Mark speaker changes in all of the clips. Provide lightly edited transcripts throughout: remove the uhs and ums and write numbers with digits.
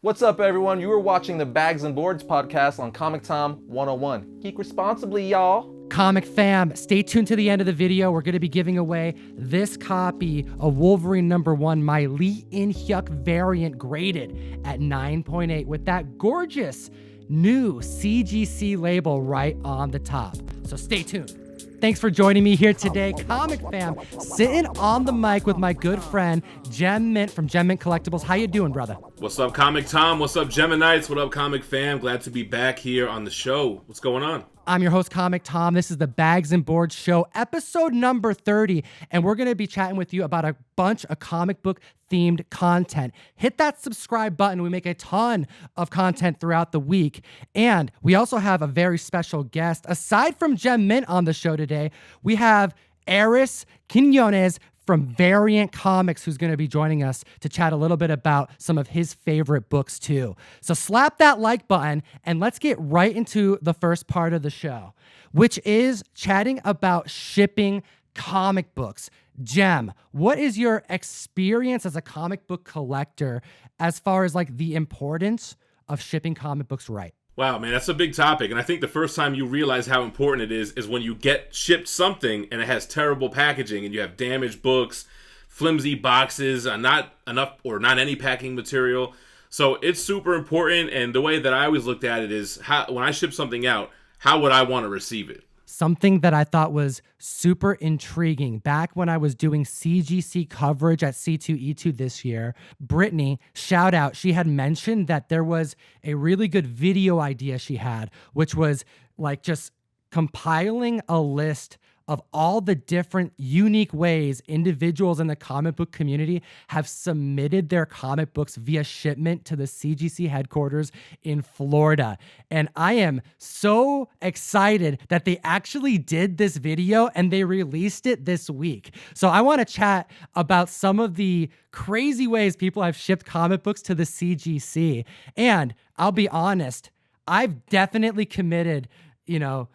Speaker 1: What's up, everyone? You are watching the Bags and Boards podcast on ComicTom101. Geek responsibly, y'all.
Speaker 2: Comic fam, stay tuned to the end of the video. We're going to be giving away this copy of Wolverine #1, my Lee In-hyuk variant, graded at 9.8 with that gorgeous new CGC label right on the top. So stay tuned. Thanks for joining me here today, Comic fam. Sitting on the mic with my good friend, Gem Mint from Gem Mint Collectibles. How you doing, brother?
Speaker 3: What's up, Comic Tom? What's up, Geminites? What up, Comic fam? Glad to be back here on the show. What's going on?
Speaker 2: I'm your host, Comic Tom. This is the Bags and Boards Show, episode number 30, and we're going to be chatting with you about a bunch of comic book themed content. Hit that subscribe button. We make a ton of content throughout the week, and we also have a very special guest. Aside from Gem Mint on the show today, we have Eris Quinones from Variant Comics, who's going to be joining us to chat a little bit about some of his favorite books too. So slap that like button and let's get right into the first part of the show, which is chatting about shipping comic books. Gem, what is your experience as a comic book collector as far as like the importance of shipping comic books right?
Speaker 3: Wow, man, that's a big topic, and I think the first time you realize how important it is when you get shipped something and it has terrible packaging and you have damaged books, flimsy boxes, not enough or not any packing material. So it's super important, and the way that I always looked at it is when I ship something out, how would I want to receive it?
Speaker 2: Something that I thought was super intriguing back when I was doing CGC coverage at C2E2 this year, Brittany, shout out, she had mentioned that there was a really good video idea she had, which was like just compiling a list of all the different unique ways individuals in the comic book community have submitted their comic books via shipment to the CGC headquarters in Florida. And I am so excited that they actually did this video and they released it this week. So I want to chat about some of the crazy ways people have shipped comic books to the CGC. And I'll be honest, I've definitely committed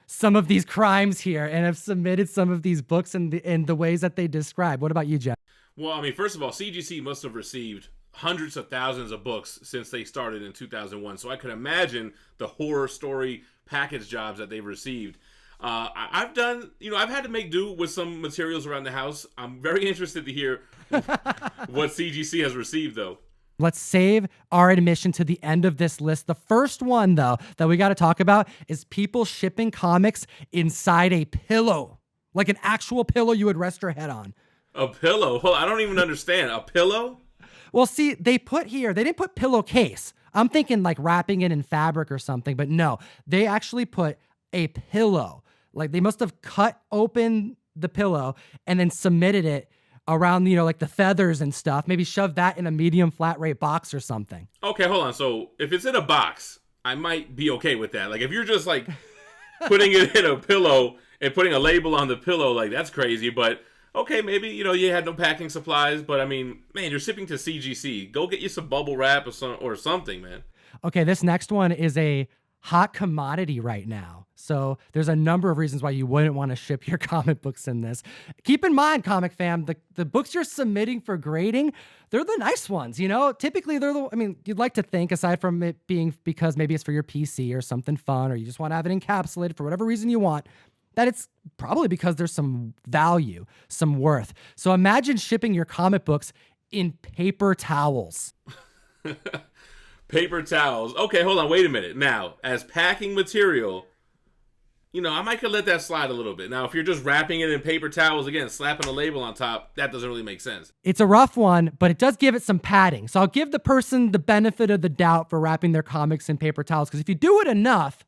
Speaker 2: some of these crimes here and have submitted some of these books in the ways that they describe. What about you, Jeff?
Speaker 3: Well, I mean, first of all, CGC must have received hundreds of thousands of books since they started in 2001. So I could imagine the horror story package jobs that they've received. I've had to make do with some materials around the house. I'm very interested to hear what CGC has received, though.
Speaker 2: Let's save our admission to the end of this list. The first one, though, that we got to talk about is people shipping comics inside a pillow, like an actual pillow you would rest your head on.
Speaker 3: A pillow? Well, I don't even understand. A pillow?
Speaker 2: Well, see, they didn't put pillowcase. I'm thinking like wrapping it in fabric or something, but no, they actually put a pillow. Like they must have cut open the pillow and then submitted it around, like the feathers and stuff, maybe shove that in a medium flat rate box or something.
Speaker 3: Okay, hold on. So if it's in a box, I might be okay with that. Like if you're just like putting it in a pillow and putting a label on the pillow, like that's crazy. But okay, maybe, you had no packing supplies, but I mean, man, you're shipping to CGC. Go get you some bubble wrap or something, man.
Speaker 2: Okay, this next one is a hot commodity right now. So there's a number of reasons why you wouldn't want to ship your comic books in this. Keep in mind, comic fam, the books you're submitting for grading, they're the nice ones, Typically, you'd like to think, aside from it being because maybe it's for your PC or something fun, or you just want to have it encapsulated for whatever reason you want, that it's probably because there's some value, some worth. So imagine shipping your comic books in paper towels.
Speaker 3: Paper towels. Okay, hold on. Wait a minute. Now, as packing material, I might could let that slide a little bit. Now, if you're just wrapping it in paper towels, again, slapping a label on top, that doesn't really make sense.
Speaker 2: It's a rough one, but it does give it some padding. So I'll give the person the benefit of the doubt for wrapping their comics in paper towels, because if you do it enough,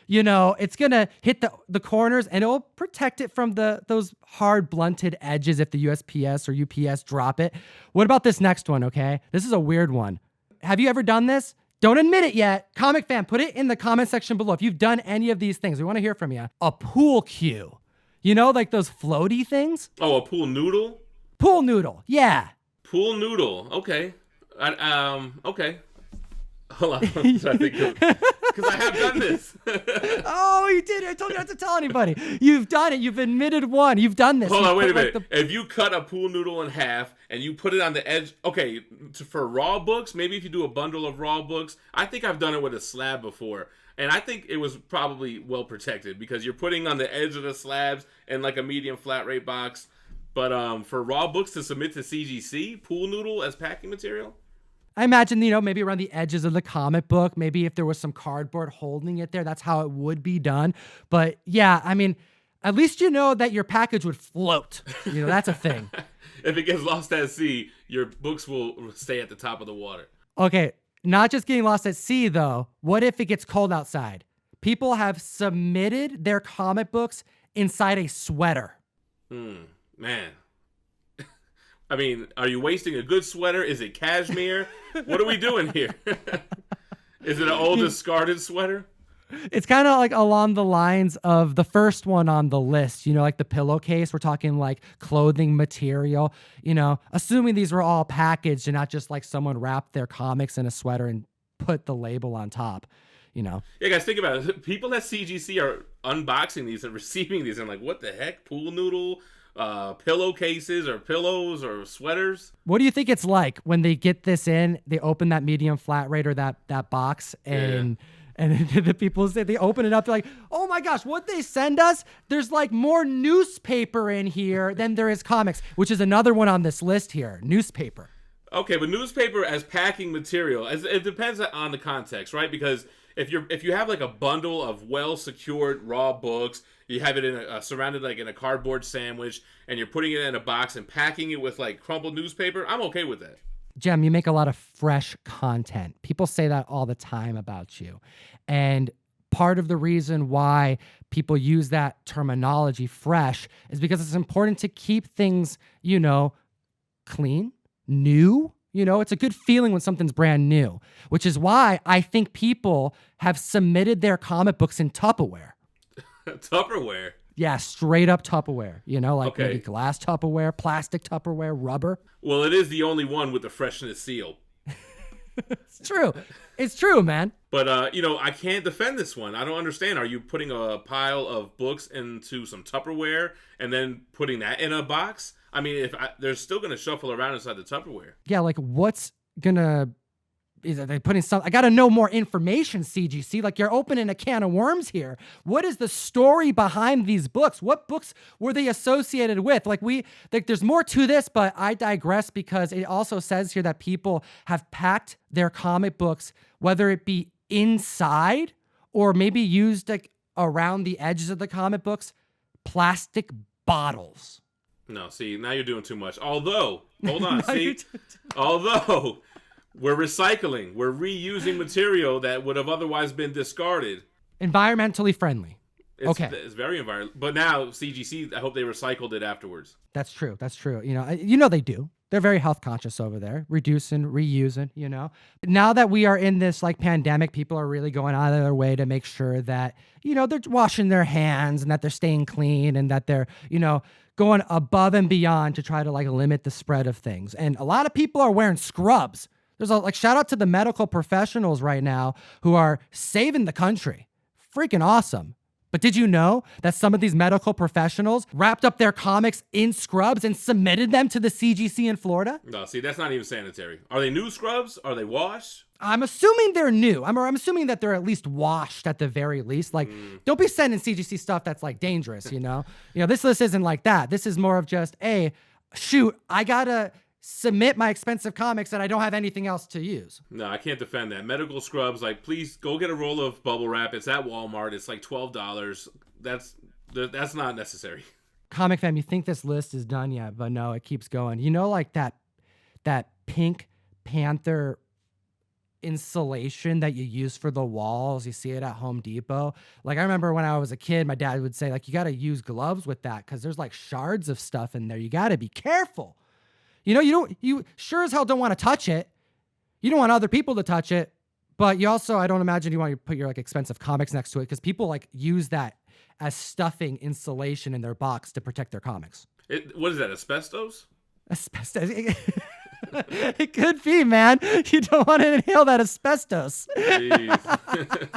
Speaker 2: it's going to hit the corners and it'll protect it from those hard blunted edges if the USPS or UPS drop it. What about this next one, okay? This is a weird one. Have you ever done this? Don't admit it yet. Comic fan, put it in the comment section below if you've done any of these things. We want to hear from you. A pool cue. Like those floaty things?
Speaker 3: Oh, a pool noodle?
Speaker 2: Pool noodle, yeah.
Speaker 3: Pool noodle, okay. Okay. Hold on. I'm trying to think because I have done this.
Speaker 2: Oh, you did it. I told you not to tell anybody. You've done it. You've admitted one. You've done this.
Speaker 3: Hold on, wait a
Speaker 2: Like
Speaker 3: minute. If you cut a pool noodle in half and you put it on the edge, okay, for raw books, maybe if you do a bundle of raw books, I think I've done it with a slab before. And I think it was probably well protected because you're putting on the edge of the slabs in like a medium flat rate box. But for raw books to submit to CGC, pool noodle as packing material?
Speaker 2: I imagine, maybe around the edges of the comic book, maybe if there was some cardboard holding it there, that's how it would be done. But yeah, I mean, at least you know that your package would float. That's a thing.
Speaker 3: If it gets lost at sea, your books will stay at the top of the water.
Speaker 2: Okay, not just getting lost at sea, though. What if it gets cold outside? People have submitted their comic books inside a sweater.
Speaker 3: Man. I mean, are you wasting a good sweater? Is it cashmere? What are we doing here? Is it an old discarded sweater?
Speaker 2: It's kind of like along the lines of the first one on the list, like the pillowcase. We're talking like clothing material, assuming these were all packaged and not just like someone wrapped their comics in a sweater and put the label on top, Yeah,
Speaker 3: guys, think about it. People at CGC are unboxing these and receiving these and like, what the heck? Pool noodle? Pillowcases or pillows or sweaters.
Speaker 2: What do you think it's like when they get this in, they open that medium flat rate or that box and the people say they open it up, they're like, oh my gosh, what they send us, there's like more newspaper in here than there is comics, which is another one on this list here, newspaper.
Speaker 3: Okay, but newspaper as packing material, it depends on the context, right? Because if you have like a bundle of well secured raw books, you have it in surrounded like in a cardboard sandwich, and you're putting it in a box and packing it with like crumpled newspaper, I'm okay with that.
Speaker 2: Jem, you make a lot of fresh content. People say that all the time about you. And part of the reason why people use that terminology, fresh, is because it's important to keep things, clean, new. It's a good feeling when something's brand new, which is why I think people have submitted their comic books in Tupperware.
Speaker 3: Tupperware?
Speaker 2: Yeah, straight up Tupperware.
Speaker 3: Okay.
Speaker 2: Maybe glass Tupperware, plastic Tupperware, rubber.
Speaker 3: Well, it is the only one with the freshness seal.
Speaker 2: It's true. It's true, man.
Speaker 3: But, I can't defend this one. I don't understand. Are you putting a pile of books into some Tupperware and then putting that in a box? I mean, they're still going to shuffle around inside the Tupperware.
Speaker 2: Yeah, like what's going to... Are they putting some? I got to know more information, CGC. Like you're opening a can of worms here. What is the story behind these books? What books were they associated with? There's more to this, but I digress because it also says here that people have packed their comic books, whether it be inside or maybe used like around the edges of the comic books, plastic bottles.
Speaker 3: No, see, now you're doing too much. Although, hold on, although we're recycling, we're reusing material that would have otherwise been discarded.
Speaker 2: Environmentally friendly.
Speaker 3: It's very environmental. But now CGC, I hope they recycled it afterwards.
Speaker 2: That's true. That's true. They do. They're very health conscious over there, reducing, reusing, Now that we are in this like pandemic, people are really going out of their way to make sure that, they're washing their hands and that they're staying clean and that they're, going above and beyond to try to like limit the spread of things. And a lot of people are wearing scrubs. There's shout out to the medical professionals right now who are saving the country. Freaking awesome. But did you know that some of these medical professionals wrapped up their comics in scrubs and submitted them to the CGC in Florida?
Speaker 3: No, see, that's not even sanitary. Are they new scrubs? Are they washed?
Speaker 2: I'm assuming they're new. I'm assuming that they're at least washed at the very least. Don't be sending CGC stuff that's like dangerous, This list isn't like that. This is more of just, hey, shoot, I gotta submit my expensive comics and I don't have anything else to use.
Speaker 3: No, I can't defend that. Medical scrubs, please go get a roll of bubble wrap. It's at Walmart. It's like $12. That's not necessary.
Speaker 2: Comic fam, you think this list is done yet, but no, it keeps going. Like that Pink Panther insulation that you use for the walls. You see it at Home Depot. I remember when I was a kid, my dad would say you got to use gloves with that because there's shards of stuff in there. You got to be careful. You sure as hell don't want to touch it. You don't want other people to touch it, but you also, I don't imagine you want to put your expensive comics next to it because people use that as stuffing insulation in their box to protect their comics.
Speaker 3: What is that, asbestos?
Speaker 2: Asbestos. It could be, man. You don't want to inhale that asbestos.
Speaker 3: Jeez.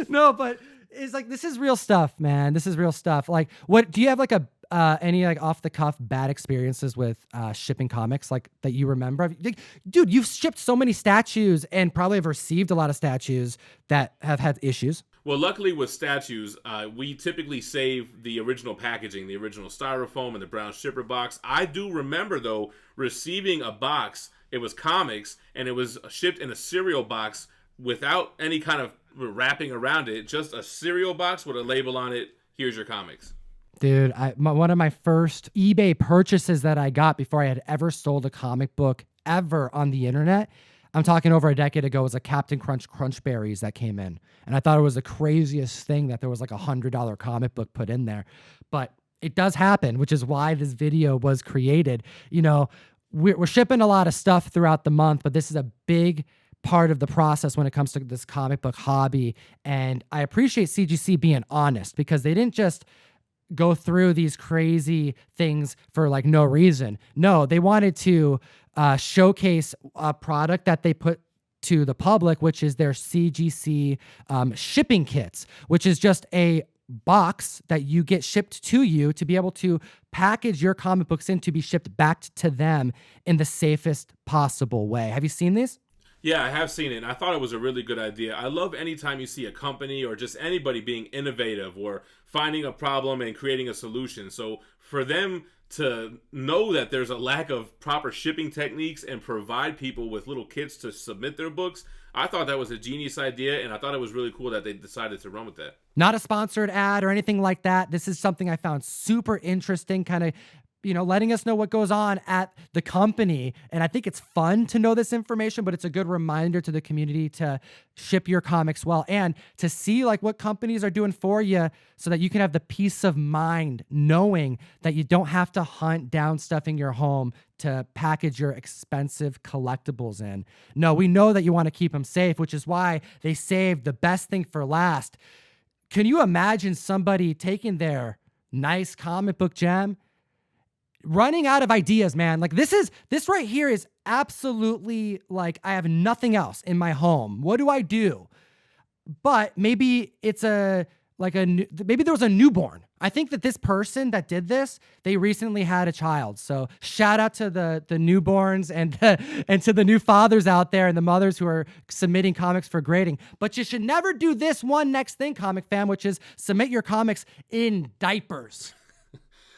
Speaker 2: No, but it's like, this is real stuff, man. This is real stuff. Like, what do you have, like any like off the cuff bad experiences with shipping comics like that you remember? Like, dude, you've shipped so many statues and probably have received a lot of statues that have had issues.
Speaker 3: Well, luckily with statues, we typically save the original packaging, the original styrofoam and the brown shipper box. I do remember, though, receiving a box. It was comics, and it was shipped in a cereal box without any kind of wrapping around it. Just a cereal box with a label on it. Here's your comics.
Speaker 2: Dude, one of my first eBay purchases that I got before I had ever sold a comic book ever on the internet, I'm talking over a decade ago, was a Captain Crunch Berries that came in. And I thought it was the craziest thing that there was like $100 comic book put in there. But it does happen, which is why this video was created. You know, we're shipping a lot of stuff throughout the month, but this is a big part of the process when it comes to this comic book hobby. And I appreciate CGC being honest, because they didn't just go through these crazy things for like no reason. No, they wanted to showcase a product that they put to the public, which is their CGC shipping kits, which is just a box that you get shipped to you to be able to package your comic books in to be shipped back to them in the safest possible way. Have you seen these?
Speaker 3: Yeah, I have seen it, and I thought it was a really good idea. I love anytime you see a company or just anybody being innovative or finding a problem and creating a solution. So for them to know that there's a lack of proper shipping techniques and provide people with little kits to submit their books, I thought that was a genius idea, and I thought it was really cool that they decided to run with that.
Speaker 2: Not a sponsored ad or anything like that. This is something I found super interesting, kind of, you know, letting us know what goes on at the company. And I think it's fun to know this information, but it's a good reminder to the community to ship your comics well and to see like what companies are doing for you so that you can have the peace of mind knowing that you don't have to hunt down stuff in your home to package your expensive collectibles in. No, we know that you want to keep them safe, which is why they saved the best thing for last. Can you imagine somebody taking their nice comic book gem, running out of ideas, man? Like this right here is absolutely like, I have nothing else in my home. What do I do? But maybe it's maybe there was a newborn. I think that this person that did this, they recently had a child. So shout out to the newborns and to the new fathers out there and the mothers who are submitting comics for grading. But you should never do this one next thing, comic fam, which is submit your comics in diapers.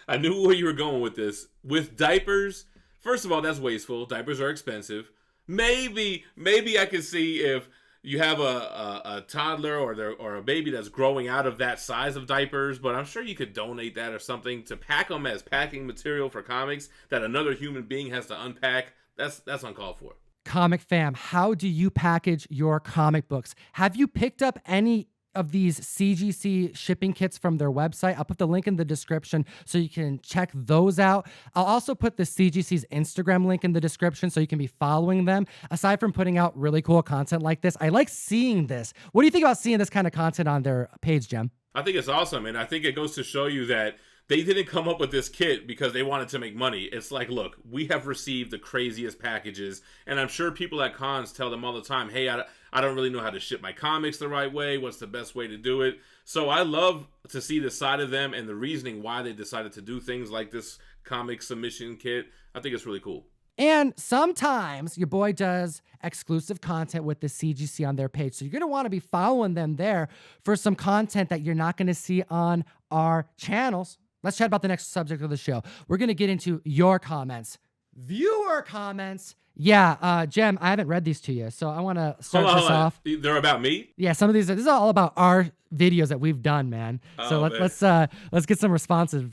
Speaker 3: I knew where you were going with this. With diapers, first of all, that's wasteful. Diapers are expensive. Maybe I can see if you have a toddler or a baby that's growing out of that size of diapers, but I'm sure you could donate that or something to pack them as packing material for comics that another human being has to unpack. That's uncalled for.
Speaker 2: Comic fam, how do you package your comic books? Have you picked up any of these CGC shipping kits from their website? I'll put the link in the description so you can check those out. I'll also put the CGC's Instagram link in the description so you can be following them. Aside from putting out really cool content like this, I like seeing this. What do you think about seeing this kind of content on their page, Jem?
Speaker 3: I think it's awesome, and I think it goes to show you that they didn't come up with this kit because they wanted to make money. It's like, look, we have received the craziest packages, and I'm sure people at cons tell them all the time, hey, I don't really know how to ship my comics the right way. What's the best way to do it? So I love to see the side of them and the reasoning why they decided to do things like this comic submission kit. I think it's really cool.
Speaker 2: And sometimes your boy does exclusive content with the CGC on their page. So you're going to want to be following them there for some content that you're not going to see on our channels. Let's chat about the next subject of the show. We're going to get into your comments, viewer comments. Yeah, Jem, I haven't read these to you, so I want to start this off.
Speaker 3: They're about me?
Speaker 2: Yeah, some of these. This is all about our videos that we've done, man. So let's get some responses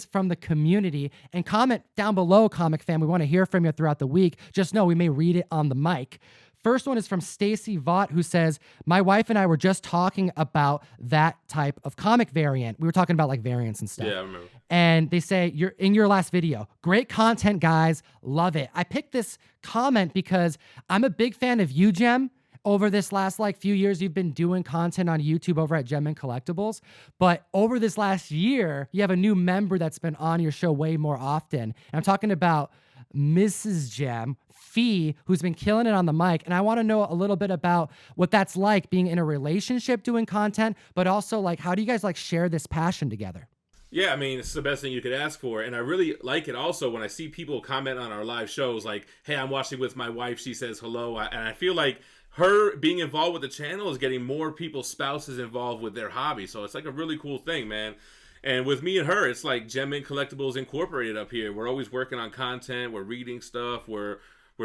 Speaker 2: from the community, and comment down below, comic fam. We want to hear from you throughout the week. Just know we may read it on the mic. First one is from Stacy Vaught, who says, my wife and I were just talking about that type of comic variant. We were talking about like variants and stuff.
Speaker 3: Yeah, I remember.
Speaker 2: And they say, you're in your last video. Great content, guys. Love it. I picked this comment because I'm a big fan of you, Jem. Over this last few years, you've been doing content on YouTube over at Gem and Collectibles. But over this last year, you have a new member that's been on your show way more often. And I'm talking about Mrs. Gem, Fee, who's been killing it on the mic. And I want to know a little bit about what that's like being in a relationship doing content, but also like, how do you guys like share this passion together?
Speaker 3: Yeah, I mean, it's the best thing you could ask for. And I really like it also when I see people comment on our live shows like, hey, I'm watching with my wife. She says hello. And I feel like her being involved with the channel is getting more people's spouses involved with their hobby. So it's like a really cool thing, man. And with me and her, it's like Gem Mint Collectibles Incorporated up here. We're always working on content. We're reading stuff. We're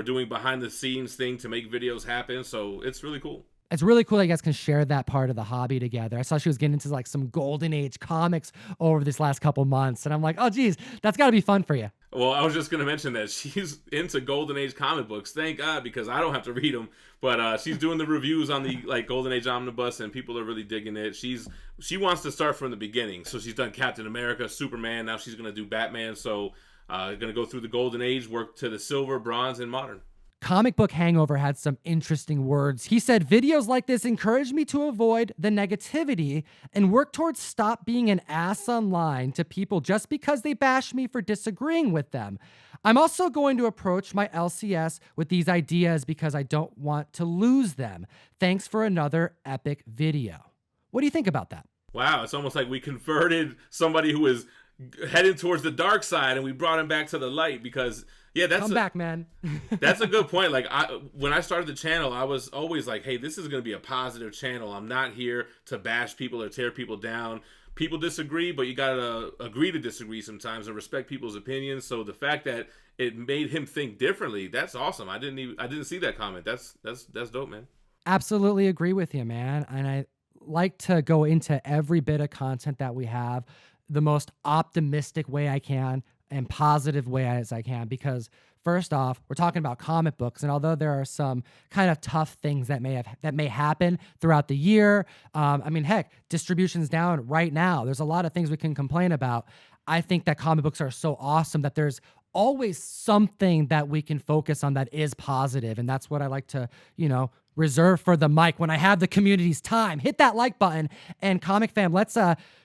Speaker 3: doing behind the scenes thing to make videos happen. So it's really cool.
Speaker 2: It's really cool that you guys can share that part of the hobby together. I saw she was getting into like some golden age comics over this last couple months. And I'm like, oh, geez, that's got to be fun for you.
Speaker 3: Well, I was just going to mention that she's into Golden Age comic books. Thank God, because I don't have to read them. But she's doing the reviews on the like Golden Age Omnibus, and people are really digging it. She wants to start from the beginning. So she's done Captain America, Superman. Now she's going to do Batman. So going to go through the Golden Age, work to the Silver, Bronze, and Modern.
Speaker 2: Comic Book Hangover had some interesting words. He said, videos like this encourage me to avoid the negativity and work towards stop being an ass online to people just because they bash me for disagreeing with them. I'm also going to approach my LCS with these ideas because I don't want to lose them. Thanks for another epic video. What do you think about that?
Speaker 3: Wow, it's almost like we converted somebody who is heading towards the dark side and we brought him back to the light because... Yeah,
Speaker 2: Come back, man.
Speaker 3: That's a good point. Like when I started the channel, I was always like, hey, this is going to be a positive channel. I'm not here to bash people or tear people down. People disagree, but you got to agree to disagree sometimes and respect people's opinions. So the fact that it made him think differently, that's awesome. I didn't see that comment. That's dope, man.
Speaker 2: Absolutely agree with you, man. And I like to go into every bit of content that we have the most optimistic way I can and positive way as I can, because first off, we're talking about comic books, and although there are some kind of tough things that may happen throughout the year, I mean, heck, distribution's down right now. There's a lot of things we can complain about. I think that comic books are so awesome that there's always something that we can focus on that is positive, and that's what I like to, reserve for the mic when I have the community's time. Hit that like button, and Comic Fam, let's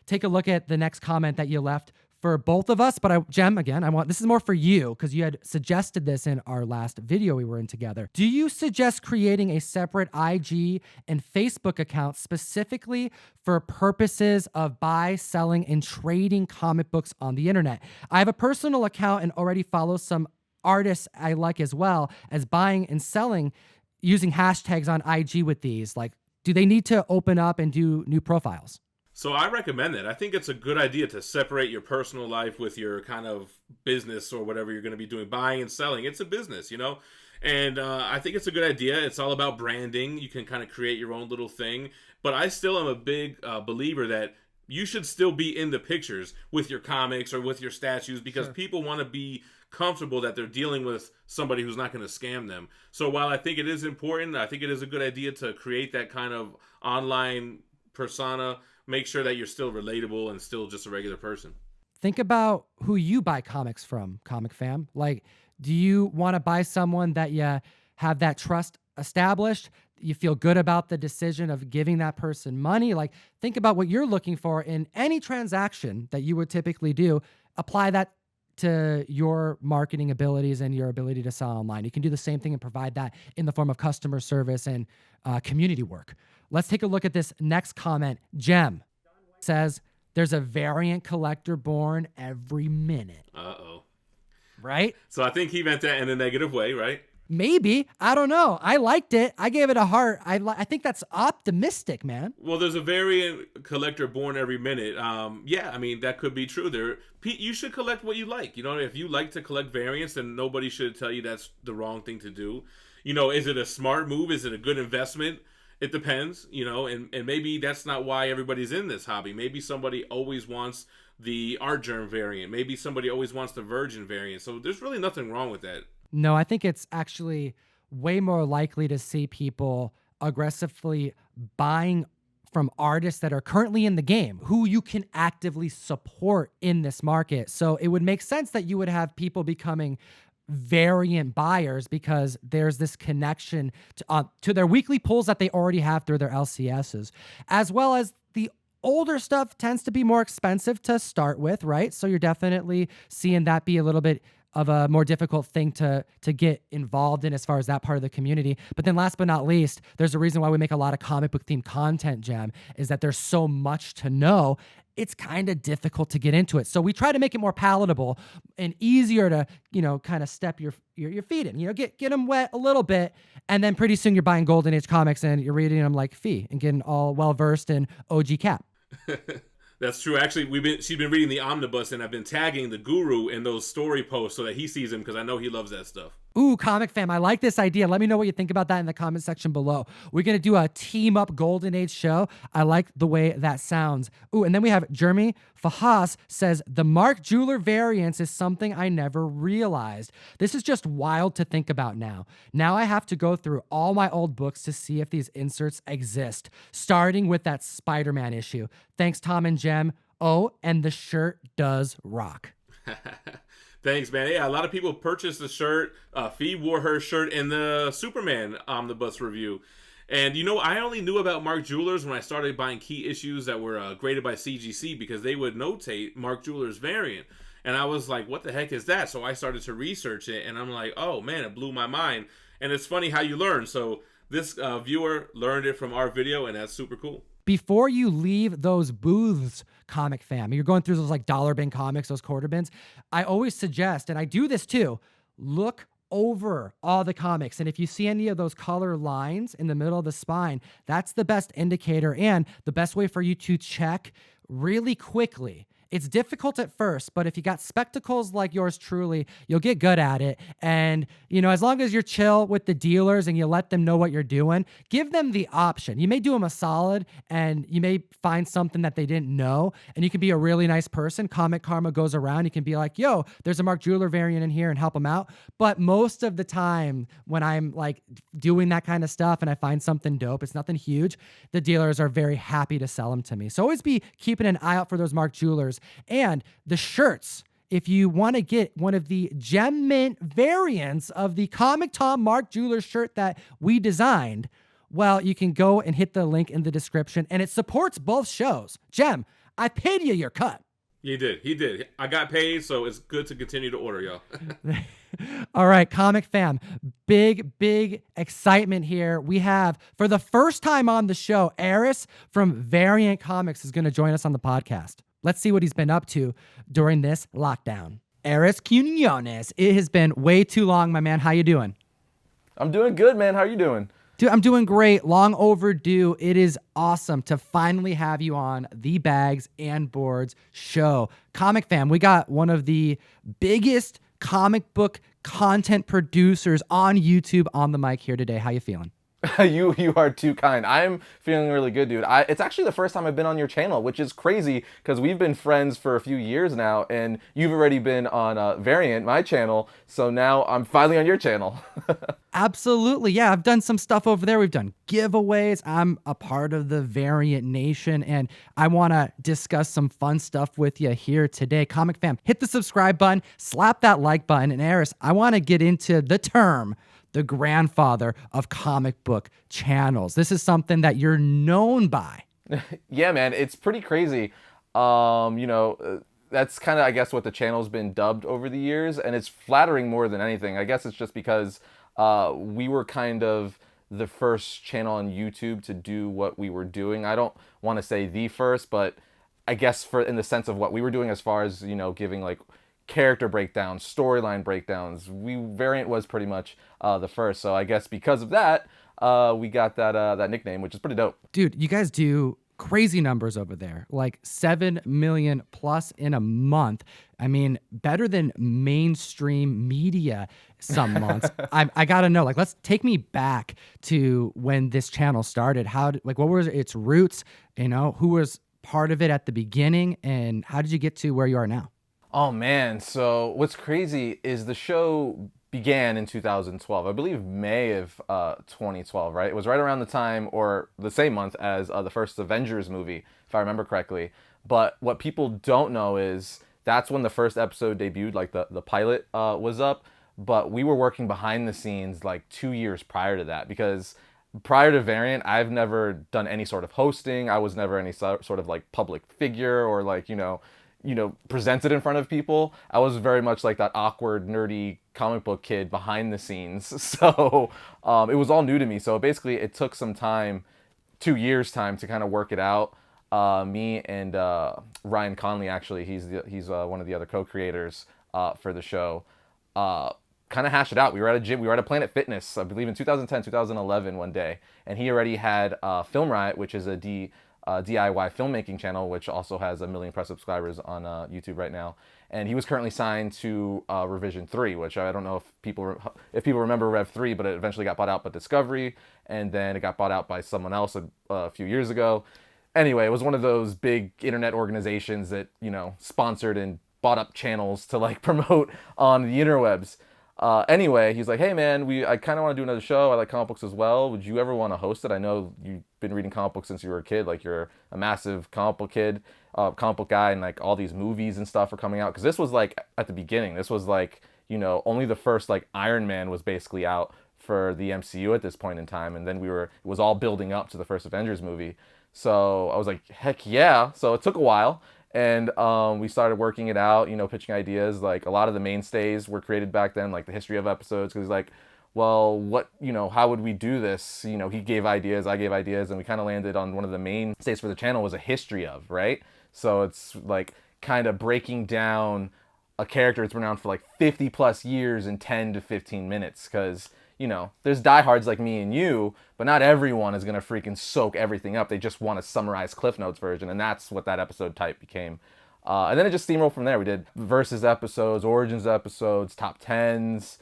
Speaker 2: take a look at the next comment that you left for both of us, but Jem, again, this is more for you because you had suggested this in our last video we were in together. Do you suggest creating a separate IG and Facebook account specifically for purposes of buy, selling, and trading comic books on the internet? I have a personal account and already follow some artists I like as well as buying and selling using hashtags on IG with these. Like, do they need to open up and do new profiles?
Speaker 3: So I recommend that. I think it's a good idea to separate your personal life with your kind of business or whatever you're going to be doing, buying and selling. It's a business, and I think it's a good idea. It's all about branding. You can kind of create your own little thing, but I still am a big believer that you should still be in the pictures with your comics or with your statues because people want to be comfortable that they're dealing with somebody who's not going to scam them. So while I think it is important, I think it is a good idea to create that kind of online persona. Make sure that you're still relatable and still just a regular person.
Speaker 2: Think about who you buy comics from, Comic Fam. Like, do you want to buy someone that you have that trust established? You feel good about the decision of giving that person money? Like, think about what you're looking for in any transaction that you would typically do. Apply that to your marketing abilities and your ability to sell online. You can do the same thing and provide that in the form of customer service and community work. Let's take a look at this next comment. Jem says, there's a variant collector born every minute.
Speaker 3: Uh-oh.
Speaker 2: Right?
Speaker 3: So I think he meant that in a negative way, right?
Speaker 2: Maybe. I don't know. I liked it. I gave it a heart. I think that's optimistic, man.
Speaker 3: Well, there's a variant collector born every minute. Yeah, I mean, that could be true. You should collect what you like. If you like to collect variants, then nobody should tell you that's the wrong thing to do. Is it a smart move? Is it a good investment? It depends, and maybe that's not why everybody's in this hobby. Maybe somebody always wants the Art Germ variant. Maybe somebody always wants the Virgin variant. So there's really nothing wrong with that.
Speaker 2: No, I think it's actually way more likely to see people aggressively buying from artists that are currently in the game, who you can actively support in this market. So it would make sense that you would have people becoming variant buyers because there's this connection to their weekly pulls that they already have through their LCSs, as well as the older stuff tends to be more expensive to start with, right? So you're definitely seeing that be a little bit of a more difficult thing to get involved in as far as that part of the community. But then last but not least, there's a reason why we make a lot of comic book themed content, Jem, is that there's so much to know. It's kind of difficult to get into it. So we try to make it more palatable and easier to, kind of step your feet in, get them wet a little bit. And then pretty soon you're buying Golden Age comics and you're reading them like Fee and getting all well-versed in OG Cap.
Speaker 3: That's true. Actually, she's been reading the omnibus, and I've been tagging the guru in those story posts so that he sees them because I know he loves that stuff.
Speaker 2: Ooh, Comic Fam, I like this idea. Let me know what you think about that in the comment section below. We're going to do a team up Golden Age show. I like the way that sounds. Ooh, and then we have Jeremy Fahas says, the Mark Jeweler variants is something I never realized. This is just wild to think about now. Now I have to go through all my old books to see if these inserts exist, starting with that Spider-Man issue. Thanks, Tom and Jem. Oh, and the shirt does rock.
Speaker 3: Thanks, man. Yeah, a lot of people purchased the shirt. Fee wore her shirt in the Superman omnibus review. And, I only knew about Mark Jewelers when I started buying key issues that were graded by CGC because they would notate Mark Jewelers variant. And I was like, what the heck is that? So I started to research it, and I'm like, oh, man, it blew my mind. And it's funny how you learn. So this viewer learned it from our video, and that's super cool.
Speaker 2: Before you leave those booths, Comic Fam, you're going through those like dollar bin comics, those quarter bins, I always suggest, and I do this too, look over all the comics. And if you see any of those color lines in the middle of the spine, that's the best indicator and the best way for you to check really quickly. It's difficult at first, but if you got spectacles like yours truly, you'll get good at it. And, as long as you're chill with the dealers and you let them know what you're doing, give them the option. You may do them a solid and you may find something that they didn't know, and you can be a really nice person. Comic Karma goes around. You can be like, yo, there's a Mark Jeweler variant in here, and help them out. But most of the time when I'm like doing that kind of stuff and I find something dope, it's nothing huge, the dealers are very happy to sell them to me. So always be keeping an eye out for those Mark Jewelers. And the shirts, if you want to get one of the Gem Mint variants of the Comic Tom Mark Jeweler shirt that we designed, well, you can go and hit the link in the description, and it supports both shows. Jem, I paid you your cut.
Speaker 3: He did. I got paid, so it's good to continue to order, y'all.
Speaker 2: All right, Comic Fam, big excitement here. We have, for the first time on the show, Eris from Variant Comics is going to join us on the podcast. Let's see what he's been up to during this lockdown. Eris Quinones, it has been way too long, my man. How you doing?
Speaker 1: I'm doing good, man. How are you doing?
Speaker 2: Dude, I'm doing great. Long overdue. It is awesome to finally have you on the Bags and Boards show. Comic Fam, we got one of the biggest comic book content producers on YouTube on the mic here today. How you feeling?
Speaker 1: You are too kind. I'm feeling really good, dude. It's actually the first time I've been on your channel, which is crazy because we've been friends for a few years now, and you've already been on Variant, my channel, so now I'm finally on your channel.
Speaker 2: Absolutely. Yeah, I've done some stuff over there. We've done giveaways. I'm a part of the Variant Nation, and I want to discuss some fun stuff with you here today. Comic Fam, hit the subscribe button, slap that like button, and Eris, I want to get into the term the grandfather of comic book channels. This is something that you're known by.
Speaker 1: Yeah, man, it's pretty crazy. That's kind of, I guess, what the channel's been dubbed over the years, and it's flattering more than anything. I guess it's just because we were kind of the first channel on YouTube to do what we were doing. I don't want to say the first, but I guess in the sense of what we were doing as far as, giving like character breakdowns, storyline breakdowns. Variant was pretty much the first, so I guess because of that, we got that nickname, which is pretty dope.
Speaker 2: Dude, you guys do crazy numbers over there, like 7 million plus in a month. I mean, better than mainstream media some months. I gotta know, like, let's take me back to when this channel started. What were its roots? Who was part of it at the beginning, and how did you get to where you are now?
Speaker 1: Oh man, so what's crazy is the show began in 2012. I believe May of 2012, right? It was right around the time or the same month as the first Avengers movie, if I remember correctly. But what people don't know is that's when the first episode debuted, like the pilot was up. But we were working behind the scenes like 2 years prior to that, because prior to Variant, I've never done any sort of hosting. I was never any sort of like public figure or like, presented in front of people. I was very much like that awkward, nerdy comic book kid behind the scenes. So it was all new to me. So basically, it took some time, 2 years time, to kind of work it out. Me and Ryan Conley, actually, he's one of the other co-creators for the show. Kind of hash it out. We were at a gym. We were at a Planet Fitness, I believe, in 2010, 2011, one day, and he already had Film Riot, which is a DIY filmmaking channel, which also has 1 million plus subscribers on YouTube right now. And he was currently signed to Revision 3, which I don't know if people remember Rev 3, but it eventually got bought out by Discovery, and then it got bought out by someone else a few years ago. Anyway, it was one of those big internet organizations that sponsored and bought up channels to like promote on the interwebs. Anyway, he's like, hey man, I kind of want to do another show. I like comic books as well. Would you ever want to host it? I know you've been reading comic books since you were a kid. Like, you're a massive comic book kid, comic book guy, and like all these movies and stuff are coming out. Because this was like at the beginning. This was like, only the first like Iron Man was basically out for the MCU at this point in time. And then it was all building up to the first Avengers movie. So I was like, heck yeah. So it took a while. And we started working it out, pitching ideas. Like, a lot of the mainstays were created back then, like the history of episodes. Because like, well, what, how would we do this? He gave ideas, I gave ideas, and we kind of landed on one of the mainstays for the channel was a history of, right? So it's like kind of breaking down a character that's been around for like 50 plus years in 10 to 15 minutes. Because there's diehards like me and you, but not everyone is going to freaking soak everything up. They just want a summarized Cliff Notes version, and that's what that episode type became. And then it just steamrolled from there. We did versus episodes, origins episodes, top 10s,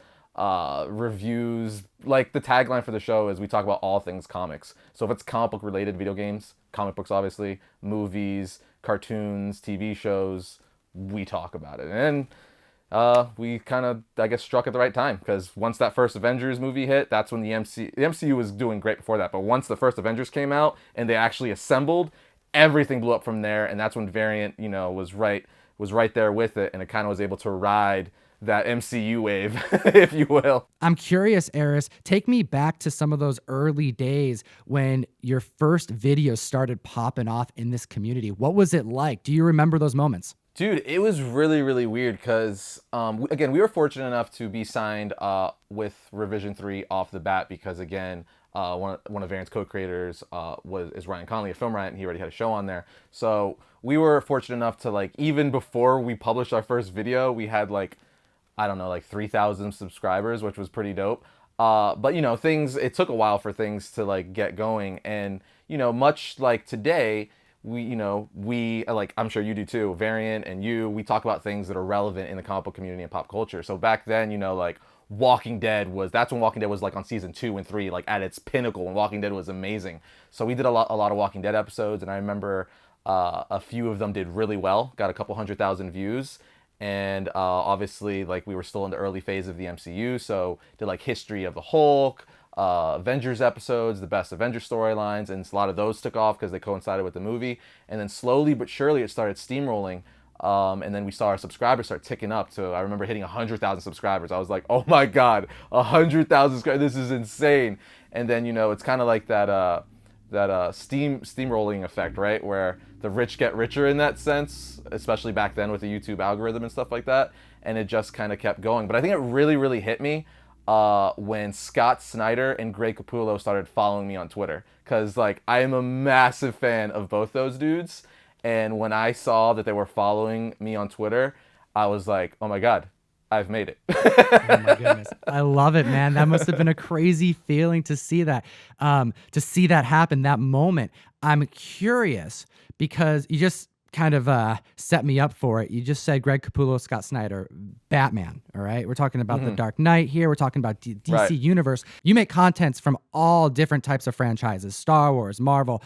Speaker 1: reviews. Like, the tagline for the show is we talk about all things comics. So if it's comic book related, video games, comic books obviously, movies, cartoons, TV shows, we talk about it. And we kind of, I guess, struck at the right time, because once that first Avengers movie hit, that's when the MCU was doing great before that, but once the first Avengers came out and they actually assembled, everything blew up from there, and that's when Variant, was right there with it, and it kind of was able to ride that MCU wave, if you will.
Speaker 2: I'm curious, Eris, take me back to some of those early days when your first videos started popping off in this community. What was it like? Do you remember those moments?
Speaker 1: Dude, it was really, really weird because, again, we were fortunate enough to be signed with Revision 3 off the bat because, again, one of Variant's co-creators is Ryan Conley of Film Riot, and he already had a show on there. So we were fortunate enough to, like, even before we published our first video, we had, like, I don't know, like 3,000 subscribers, which was pretty dope. But, it took a while for things to, like, get going. And, much like today, we like, I'm sure you do too, Variant and we talk about things that are relevant in the comic book community and pop culture. So back then, like that's when Walking Dead was like on season 2 and 3, like at its pinnacle, when Walking Dead was amazing. So we did a lot of Walking Dead episodes, and I remember a few of them did really well, got a couple 100,000 views. And obviously, like, we were still in the early phase of the MCU, so did like history of the Hulk, Avengers episodes, the best Avengers storylines, and a lot of those took off because they coincided with the movie. And then slowly but surely it started steamrolling, and then we saw our subscribers start ticking up to, I remember hitting 100,000 subscribers. I was like, oh my god, 100,000 subscribers, this is insane. And then it's kind of like that steamrolling effect, right, where the rich get richer in that sense, especially back then with the YouTube algorithm and stuff like that. And it just kind of kept going. But I think it really, really hit me when Scott Snyder and Greg Capullo started following me on Twitter, because like I am a massive fan of both those dudes, and when I saw that they were following me on Twitter, I was like, oh my god, I've made it.
Speaker 2: Oh my goodness, I love it, man. That must have been a crazy feeling to see that happen, that moment. I'm curious because you just kind of set me up for it. You just said Greg Capullo, Scott Snyder, Batman, all right? We're talking about The Dark Knight here. We're talking about DC
Speaker 1: Right.
Speaker 2: Universe. You make contents from all different types of franchises, Star Wars, Marvel,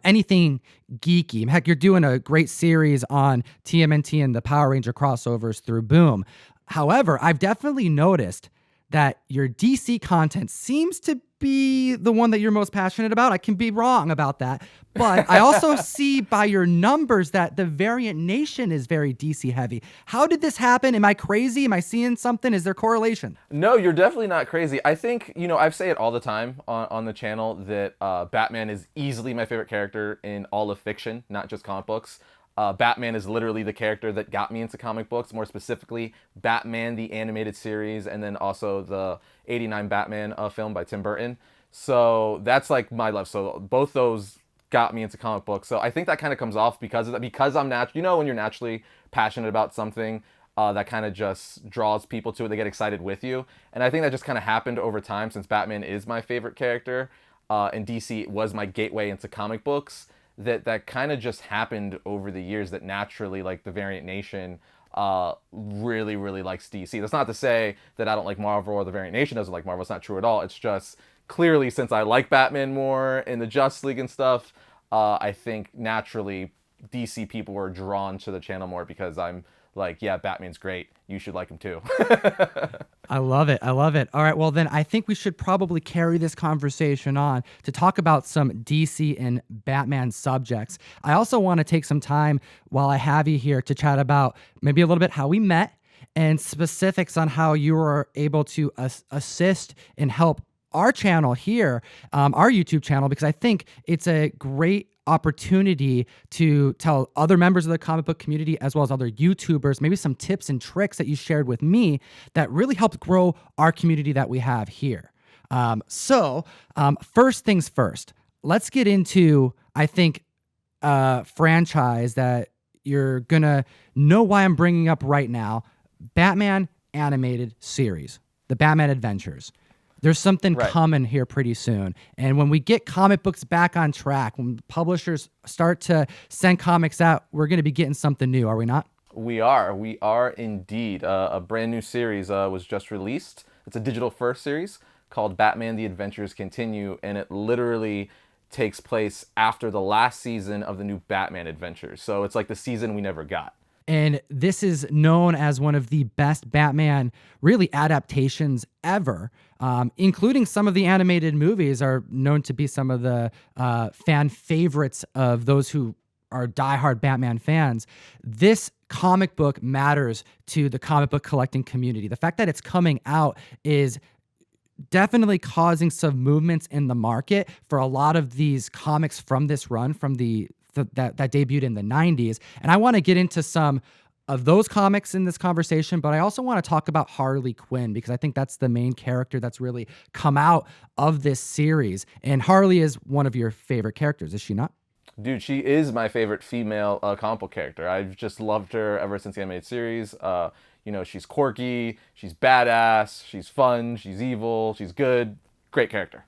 Speaker 2: anything geeky. Heck, you're doing a great series on TMNT and the Power Ranger crossovers through Boom. However, I've definitely noticed that your DC content seems to be the one that you're most passionate about. I can be wrong about that. But I also see by your numbers that the Variant Nation is very DC heavy. How did this happen? Am I crazy? Am I seeing something? Is there correlation?
Speaker 1: No, you're definitely not crazy. I think, I say it all the time on the channel that Batman is easily my favorite character in all of fiction, not just comic books. Batman is literally the character that got me into comic books, more specifically Batman the animated series, and then also the '89 Batman film by Tim Burton. So that's like my love. So both those got me into comic books. So I think that kind of comes off because of that. Because I'm when you're naturally passionate about something, that kind of just draws people to it. They get excited with you, and I think that just kind of happened over time since Batman is my favorite character, and DC was my gateway into comic books. That kind of just happened over the years. That naturally, like the Variant Nation, really really likes DC. That's not to say that I don't like Marvel or the Variant Nation doesn't like Marvel. It's not true at all. It's just clearly since I like Batman more in the Justice League and stuff, I think naturally DC people were drawn to the channel more because I'm like, yeah, Batman's great. You should like him too.
Speaker 2: I love it. I love it. All right. Well, then I think we should probably carry this conversation on to talk about some DC and Batman subjects. I also want to take some time while I have you here to chat about maybe a little bit how we met and specifics on how you were able to assist and help our channel here, our YouTube channel, because I think it's a great opportunity to tell other members of the comic book community as well as other YouTubers maybe some tips and tricks that you shared with me that really helped grow our community that we have here. First things first, let's get into, I think, a franchise that you're gonna know why I'm bringing up right now, Batman animated series, the Batman Adventures. There's something coming here pretty soon. And when we get comic books back on track, when publishers start to send comics out, we're going to be getting something new, are we not?
Speaker 1: We are indeed. A brand new series was just released. It's a digital first series called Batman the Adventures Continue, and it literally takes place after the last season of the new Batman Adventures. So it's like the season we never got.
Speaker 2: And this is known as one of the best Batman, really, adaptations ever, including some of the animated movies are known to be some of the fan favorites of those who are diehard Batman fans. This comic book matters to the comic book collecting community. The fact that it's coming out is definitely causing some movements in the market for a lot of these comics from this run, from that debuted in the 90s. And I want to get into some of those comics in this conversation, but I also want to talk about Harley Quinn because I think that's the main character that's really come out of this series. And Harley is one of your favorite characters, is she not?
Speaker 1: Dude, she is my favorite female comic book character. I've just loved her ever since the animated series. She's quirky, she's badass, she's fun, she's evil, she's good. Great character.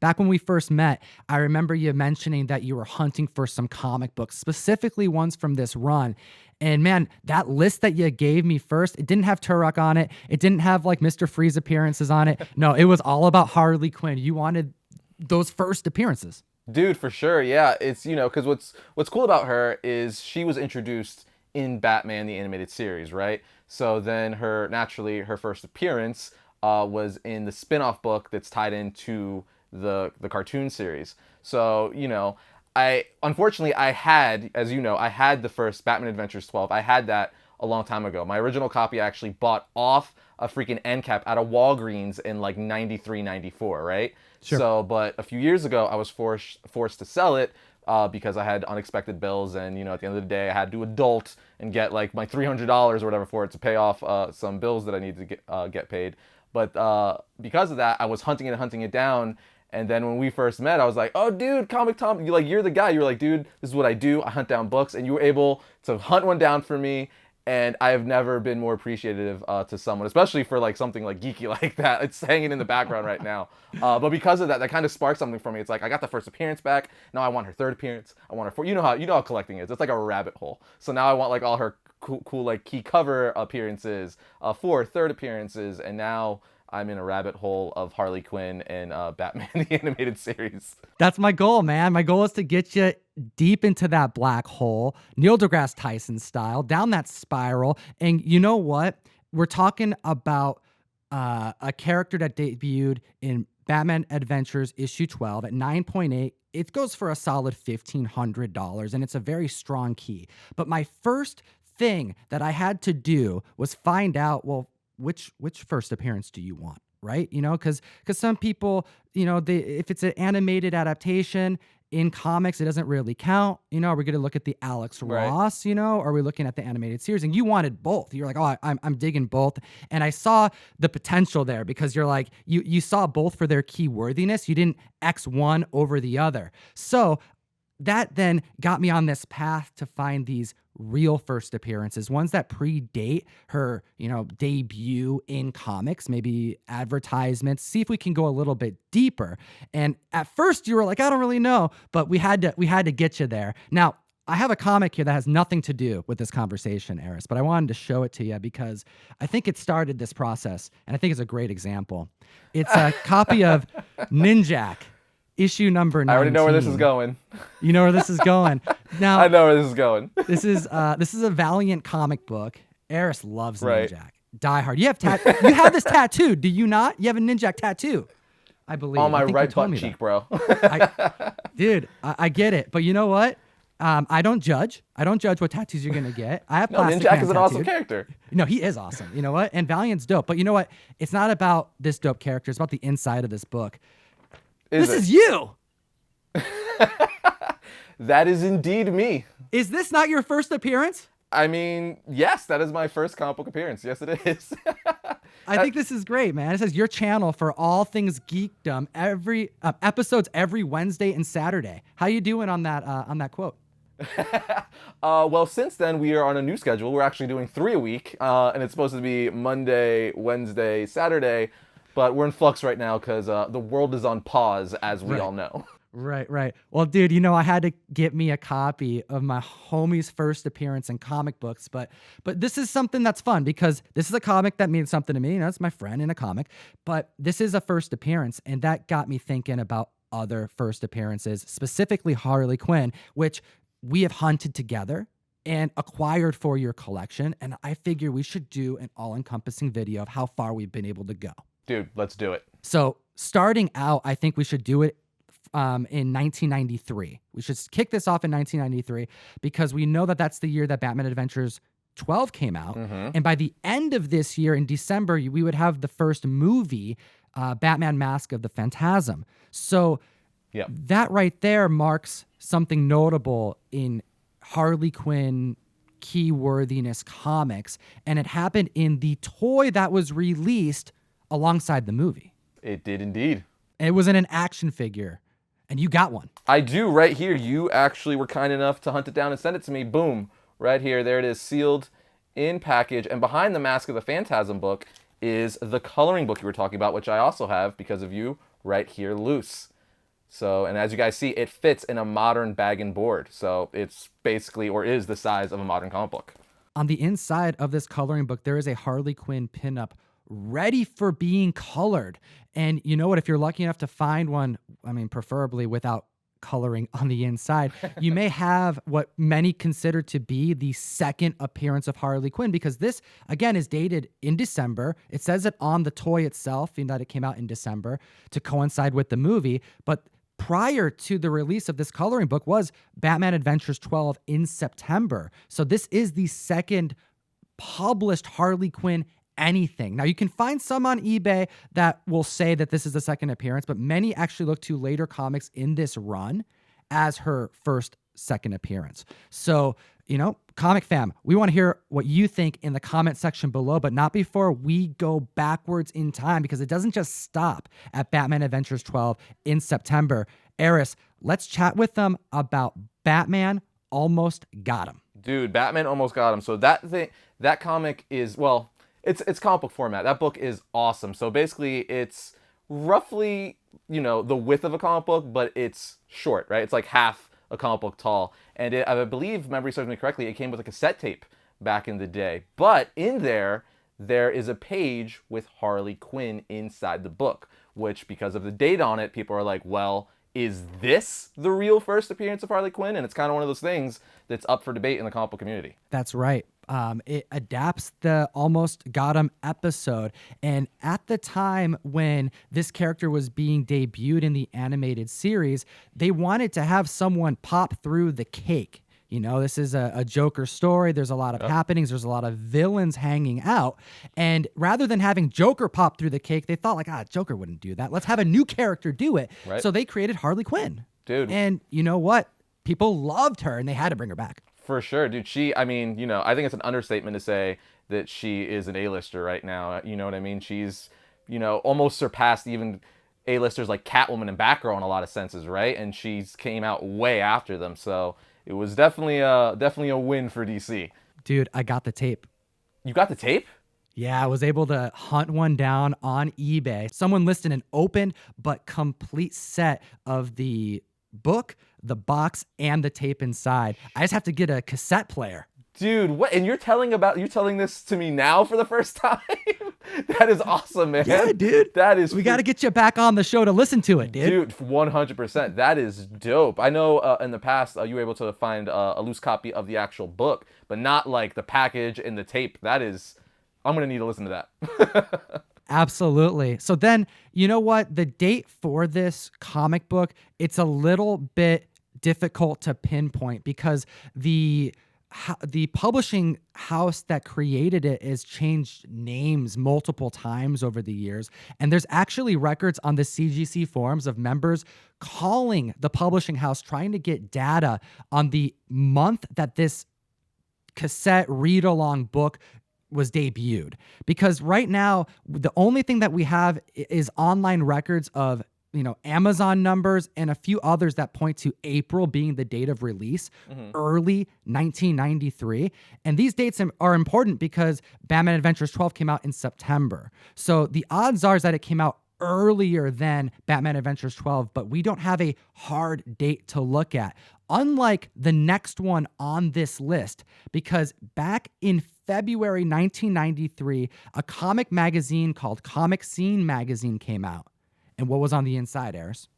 Speaker 2: Back when we first met, I remember you mentioning that you were hunting for some comic books, specifically ones from this run. And man, that list that you gave me first, it didn't have Turok on it. It didn't have like Mr. Freeze appearances on it. No, it was all about Harley Quinn. You wanted those first appearances.
Speaker 1: Dude, for sure. Yeah, it's, because what's cool about her is she was introduced in Batman the animated series, right? So then her first appearance was in the spin-off book that's tied into the cartoon series. So, I had, as you know, I had the first Batman Adventures 12. I had that a long time ago. My original copy I actually bought off a freaking end cap at a Walgreens in like 93, 94, right?
Speaker 2: Sure.
Speaker 1: So, but a few years ago, I was forced to sell it because I had unexpected bills, and at the end of the day, I had to adult and get like my $300 or whatever for it to pay off some bills that I needed to get paid. But because of that, I was hunting it down. And then when we first met, I was like, oh, dude, Comic Tom, you're the guy. You're like, dude, this is what I do. I hunt down books. And you were able to hunt one down for me. And I have never been more appreciative to someone, especially for like something like geeky like that. It's hanging in the background right now. But because of that, that kind of sparked something for me. It's like, I got the first appearance back. Now I want her third appearance. I want her fourth. You know how collecting is. It's like a rabbit hole. So now I want like all her cool like key cover appearances, third appearances. And now I'm in a rabbit hole of Harley Quinn and Batman the animated series.
Speaker 2: That's my goal, man. My goal is to get you deep into that black hole, Neil deGrasse Tyson style, down that spiral. And you know what? We're talking about a character that debuted in Batman Adventures issue 12 at 9.8. It goes for a solid $1,500, and it's a very strong key. But my first thing that I had to do was find out, well, which first appearance do you want, right? You know, because some people, you know, if it's an animated adaptation in comics, it doesn't really count. You know, are we going to look at the Alex
Speaker 1: Right.
Speaker 2: Ross, you know, or are we looking at the animated series? And you wanted both. You're like, oh, I'm digging both. And I saw the potential there because you're like, you saw both for their key worthiness. You didn't X one over the other. So that then got me on this path to find these real first appearances, ones that predate her, you know, debut in comics, maybe advertisements, see if we can go a little bit deeper. And at first you were like, I don't really know, but we had to get you there. Now, I have a comic here that has nothing to do with this conversation, Eris, but I wanted to show it to you because I think it started this process, and I think it's a great example. It's a copy of Ninjak, issue number 19.
Speaker 1: I already know where this is going.
Speaker 2: You know where this is going. Now,
Speaker 1: I know where this is going.
Speaker 2: this is a Valiant comic book. Eris loves
Speaker 1: Right.
Speaker 2: Ninjak. Die hard. You have this tattoo, do you not? You have a Ninjak tattoo, I believe.
Speaker 1: On my
Speaker 2: I think you
Speaker 1: right
Speaker 2: told
Speaker 1: butt
Speaker 2: me
Speaker 1: cheek,
Speaker 2: that.
Speaker 1: bro.
Speaker 2: Dude, I get it. But you know what? I don't judge. I don't judge what tattoos you're going to get. I have
Speaker 1: No,
Speaker 2: Plastic
Speaker 1: Ninjak
Speaker 2: Man
Speaker 1: is an awesome
Speaker 2: tattooed.
Speaker 1: character.
Speaker 2: No, he is awesome. You know what? And Valiant's dope. But you know what? It's not about this dope character. It's about the inside of this book. This is you.
Speaker 1: That is indeed me.
Speaker 2: Is this not your first appearance?
Speaker 1: I mean, yes, that is my first comic book appearance. Yes, it is.
Speaker 2: I think this is great, man. It says your channel for all things geekdom. Every episodes every Wednesday and Saturday. How you doing on that quote?
Speaker 1: Well, since then, we are on a new schedule. We're actually doing 3 a week, and it's supposed to be Monday, Wednesday, Saturday, but we're in flux right now because the world is on pause, as we all know.
Speaker 2: Right. Well, dude, you know, I had to get me a copy of my homie's first appearance in comic books, but this is something that's fun because this is a comic that means something to me. You know, it's my friend in a comic, but this is a first appearance, and that got me thinking about other first appearances, specifically Harley Quinn, which we have hunted together and acquired for your collection, and I figure we should do an all-encompassing video of how far we've been able to go.
Speaker 1: Dude, let's do it.
Speaker 2: So starting out, I think we should do it in 1993. We should kick this off in 1993 because we know that that's the year that Batman Adventures 12 came out. And by the end of this year, in December, we would have the first movie, Batman Mask of the Phantasm. So that right there marks something notable in Harley Quinn keyworthiness comics. And it happened in the toy that was released alongside the movie.
Speaker 1: It did indeed.
Speaker 2: And it was in an action figure. And you got one.
Speaker 1: I do right here. You actually were kind enough to hunt it down and send it to me. Boom. Right here. There it is, sealed in package. And behind the Mask of the Phantasm book is the coloring book you were talking about, which I also have because of you right here loose. So, and as you guys see, it fits in a modern bag and board. So it's basically, or is the size of a modern comic book.
Speaker 2: On the inside of this coloring book, there is a Harley Quinn pinup ready for being colored. And you know what? If you're lucky enough to find one, I mean, preferably without coloring on the inside, you may have what many consider to be the second appearance of Harley Quinn, because this, again, is dated in December. It says it on the toy itself, in that it came out in December to coincide with the movie. But prior to the release of this coloring book was Batman Adventures 12 in September. So this is the second published Harley Quinn anything. Now, you can find some on eBay that will say that this is the second appearance, but many actually look to later comics in this run as her second appearance. So, you know, Comic Fam, we want to hear what you think in the comment section below, but not before we go backwards in time, because it doesn't just stop at Batman Adventures 12 in September. Eris, let's chat with them about Batman Almost Got Him.
Speaker 1: Dude, Batman Almost Got Him. So that comic is, well, it's comic book format. That book is awesome. So basically it's roughly, you know, the width of a comic book, but it's short, right? It's like half a comic book tall. And I believe, if memory serves me correctly, it came with a cassette tape back in the day. But in there is a page with Harley Quinn inside the book, which, because of the date on it, people are like, well, is this the real first appearance of Harley Quinn? And it's kind of one of those things that's up for debate in the comic book community.
Speaker 2: That's right. It adapts the Almost Got Him episode. And at the time when this character was being debuted in the animated series, they wanted to have someone pop through the cake. This is a Joker story. There's a lot of happenings. There's a lot of villains hanging out. And rather than having Joker pop through the cake, they thought Joker wouldn't do that. Let's have a new character do it.
Speaker 1: Right.
Speaker 2: So they created Harley Quinn.
Speaker 1: Dude.
Speaker 2: And you know what? People loved her and they had to bring her back.
Speaker 1: For sure, dude. I think it's an understatement to say that she is an A-lister right now. You know what I mean? She's, almost surpassed even A-listers like Catwoman and Batgirl in a lot of senses, right? And she's came out way after them. So it was definitely a win for DC.
Speaker 2: Dude, I got the tape.
Speaker 1: You got the tape?
Speaker 2: Yeah, I was able to hunt one down on eBay. Someone listed an open but complete set of the book, the box, and the tape inside. I just have to get a cassette player.
Speaker 1: Dude, what? And you're telling this to me now for the first time? That is awesome, man.
Speaker 2: Yeah, dude. We got to get you back on the show to listen to it, dude. Dude,
Speaker 1: 100%. That is dope. I know in the past you were able to find a loose copy of the actual book, but not like the package and the tape. I'm going to need to listen to that.
Speaker 2: Absolutely. So then, you know what? The date for this comic book, it's a little bit difficult to pinpoint because the publishing house that created it has changed names multiple times over the years. And there's actually records on the CGC forums of members calling the publishing house, trying to get data on the month that this cassette read-along book was debuted. Because right now, the only thing that we have is online records of Amazon numbers and a few others that point to April being the date of release, early 1993. And these dates are important because Batman Adventures 12 came out in September. So the odds are that it came out earlier than Batman Adventures 12, but we don't have a hard date to look at. Unlike the next one on this list, because back in February 1993, a comic magazine called Comic Scene magazine came out. And what was on the inside, Eris?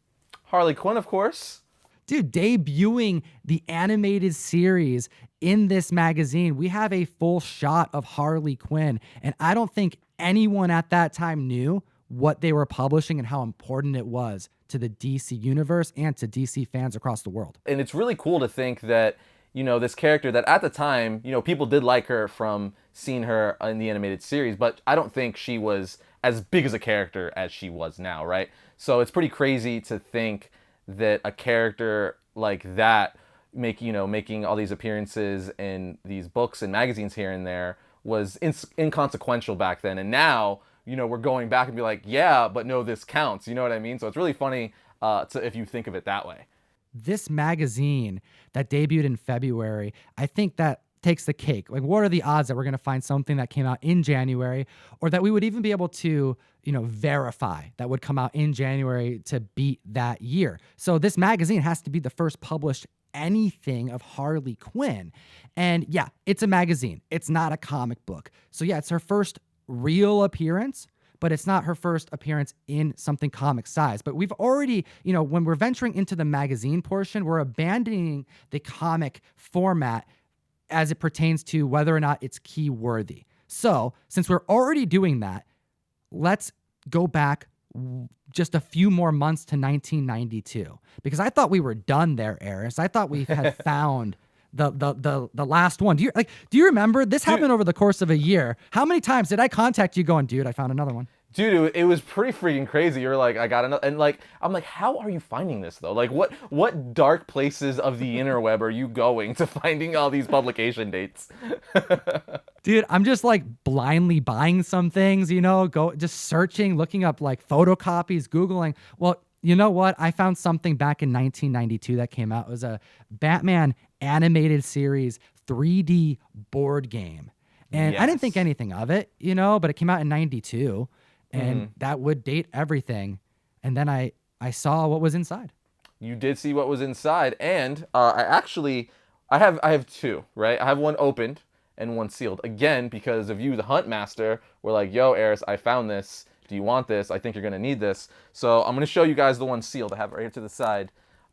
Speaker 1: Harley Quinn, of course.
Speaker 2: Dude, debuting the animated series in this magazine, we have a full shot of Harley Quinn. And I don't think anyone at that time knew what they were publishing and how important it was to the DC universe and to DC fans across the world.
Speaker 1: And it's really cool to think that, this character that at the time, people did like her from seeing her in the animated series, but I don't think she was as big as a character as she was now, right? So it's pretty crazy to think that a character like that making all these appearances in these books and magazines here and there was inconsequential back then. And now, we're going back and be like, yeah, but no, this counts. You know what I mean? So it's really funny if you think of it that way.
Speaker 2: This magazine that debuted in February, I think that takes the cake. Like, what are the odds that we're going to find something that came out in January, or that we would even be able to, verify that would come out in January to beat that year? So this magazine has to be the first published anything of Harley Quinn. And yeah, it's a magazine. It's not a comic book. So yeah, it's her first real appearance, but it's not her first appearance in something comic size. But we've already, when we're venturing into the magazine portion, we're abandoning the comic format as it pertains to whether or not it's key worthy. So since we're already doing that, let's go back just a few more months to 1992, because I thought we were done there, Eris. I thought we had found the last one. Do you remember? This happened over the course of a year. How many times did I contact you going, dude, I found another one?
Speaker 1: Dude, it was pretty freaking crazy. You were like, I got another, and I'm like, how are you finding this though? Like, what dark places of the interweb are you going to finding all these publication dates?
Speaker 2: Dude, I'm just blindly buying some things, just searching, looking up photocopies, Googling. Well, you know what? I found something back in 1992 that came out. It was a Batman animated series 3D board game. And yes. I didn't think anything of it, but it came out in 92. And that would date everything. And then I saw what was inside.
Speaker 1: You did see what was inside. And I have two, right? I have one opened and one sealed. Again, because of you, the Hunt Master, were like, yo, Eris, I found this. Do you want this? I think you're going to need this. So I'm going to show you guys the one sealed. I have it right here to the side.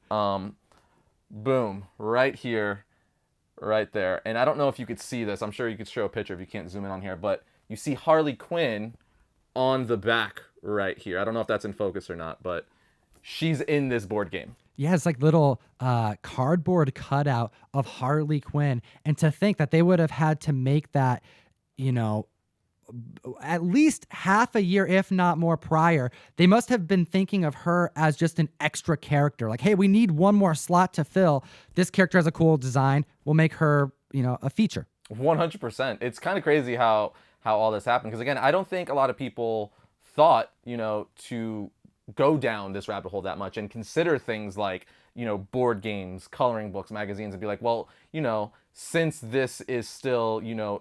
Speaker 1: Boom. Right here. Right there. And I don't know if you could see this. I'm sure you could show a picture if you can't zoom in on here. But you see Harley Quinn on the back right here. I don't know if that's in focus or not, but she's in this board game.
Speaker 2: Yeah, it's like little cardboard cutout of Harley Quinn. And to think that they would have had to make that, you know, at least half a year, if not more, prior. They must have been thinking of her as just an extra character. Like, hey, we need one more slot to fill. This character has a cool design. We'll make her, a feature.
Speaker 1: 100%. It's kind of crazy how all this happened, because again, I don't think a lot of people thought, to go down this rabbit hole that much and consider things like, board games, coloring books, magazines, and be like, well, since this is still,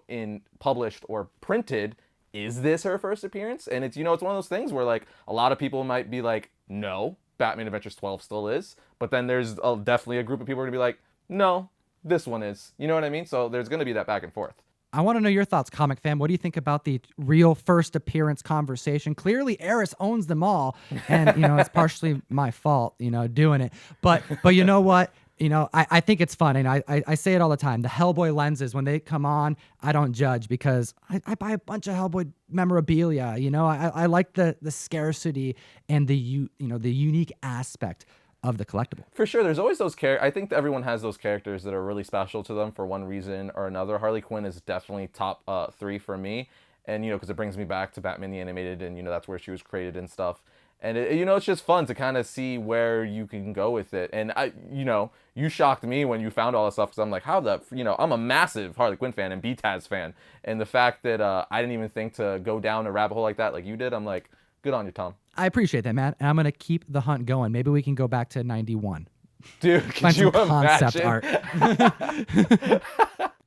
Speaker 1: in published or printed, is this her first appearance? And it's, it's one of those things where like a lot of people might be like, no, Batman Adventures 12 still is. But then there's definitely a group of people who are gonna be like, no, this one is. You know what I mean? So there's gonna be that back and forth.
Speaker 2: I want to know your thoughts, Comic Fam. What do you think about the real first appearance conversation? Clearly, Eris owns them all, and it's partially my fault, doing it. But you know what? I think it's fun, and I say it all the time. The Hellboy lenses, when they come on, I don't judge, because I buy a bunch of Hellboy memorabilia. I like the scarcity and the unique aspect of the collectible.
Speaker 1: For sure, there's always those characters. I think that everyone has those characters that are really special to them for one reason or another. Harley Quinn is definitely top 3 for me, and because it brings me back to Batman the Animated, and that's where she was created and stuff. And it's just fun to kind of see where you can go with it. And you shocked me when you found all this stuff, because I'm like, I'm a massive Harley Quinn fan and BTAS fan, and the fact that I didn't even think to go down a rabbit hole like that, like you did, I'm like, good on you, Tom.
Speaker 2: I appreciate that, man. And I'm going to keep the hunt going. Maybe we can go back to 91.
Speaker 1: Dude,
Speaker 2: Find
Speaker 1: could you
Speaker 2: some concept
Speaker 1: imagine?
Speaker 2: art.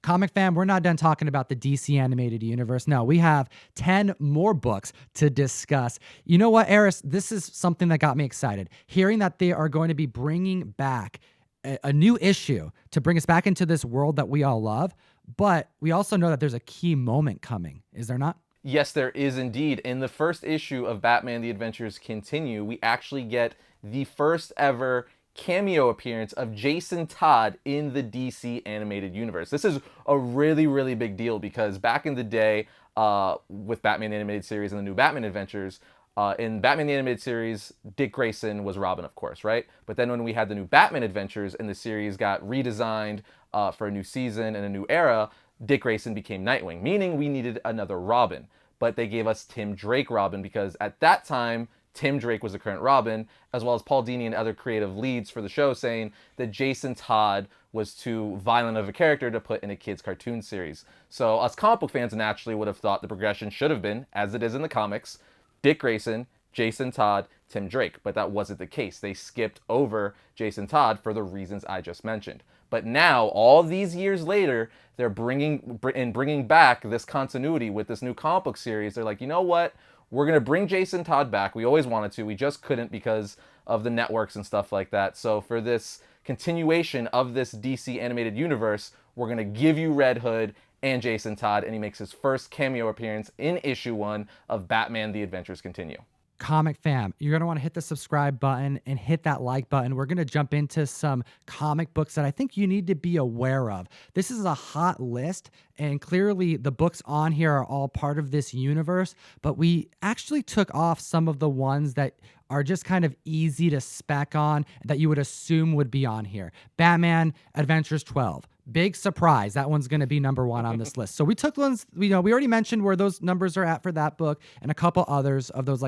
Speaker 2: Comic Fam, we're not done talking about the DC animated universe. No, we have 10 more books to discuss. You know what, Eris? This is something that got me excited. Hearing that they are going to be bringing back a new issue to bring us back into this world that we all love. But we also know that there's a key moment coming. Is there not?
Speaker 1: Yes, there is indeed. In the first issue of Batman The Adventures Continue, we actually get the first ever cameo appearance of Jason Todd in the DC animated universe. This is a really, really big deal, because back in the day, with Batman the Animated Series and the new Batman Adventures, in Batman the Animated Series, Dick Grayson was Robin, of course, right? But then when we had the new Batman Adventures and the series got redesigned for a new season and a new era, Dick Grayson became Nightwing, meaning we needed another Robin. But they gave us Tim Drake Robin, because at that time, Tim Drake was the current Robin, as well as Paul Dini and other creative leads for the show saying that Jason Todd was too violent of a character to put in a kid's cartoon series. So us comic book fans naturally would have thought the progression should have been, as it is in the comics, Dick Grayson, Jason Todd, Tim Drake. But that wasn't the case. They skipped over Jason Todd for the reasons I just mentioned. But now, all these years later, they're bringing back this continuity with this new comic book series. They're like, you know what? We're going to bring Jason Todd back. We always wanted to. We just couldn't because of the networks and stuff like that. So for this continuation of this DC animated universe, we're going to give you Red Hood and Jason Todd, and he makes his first cameo appearance in issue 1 of Batman The Adventures Continue.
Speaker 2: Comic Fam, you're going to want to hit the subscribe button and hit that like button. We're going to jump into some comic books that I think you need to be aware of. This is a hot list, and clearly the books on here are all part of this universe, but we actually took off some of the ones that are just kind of easy to spec on that you would assume would be on here. Batman Adventures 12. Big surprise. That one's going to be number 1 on this list. So we took ones, we already mentioned where those numbers are at for that book, and a couple others of those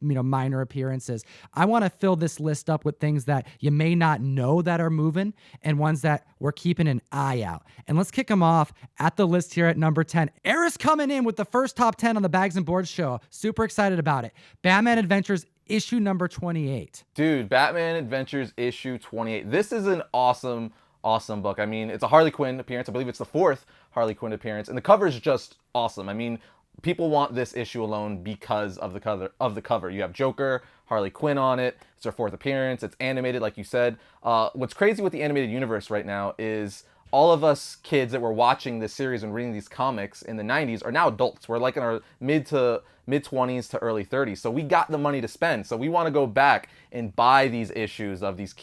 Speaker 2: minor appearances. I want to fill this list up with things that you may not know that are moving, and ones that we're keeping an eye out. And let's kick them off at the list here at number 10. Eris coming in with the first top 10 on the Bags and Boards show. Super excited about it. Batman Adventures issue number 28.
Speaker 1: Dude, Batman Adventures issue 28. This is an awesome book. I mean, it's a Harley Quinn appearance. I believe it's the 4th Harley Quinn appearance, and the cover is just awesome. I mean, people want this issue alone because of the cover. You have Joker, Harley Quinn on it. It's her 4th appearance. It's animated, like you said. What's crazy with the animated universe right now is all of us kids that were watching this series and reading these comics in the 90s are now adults. We're like in our mid 20s to early 30s. So we got the money to spend. So we want to go back and buy these issues of these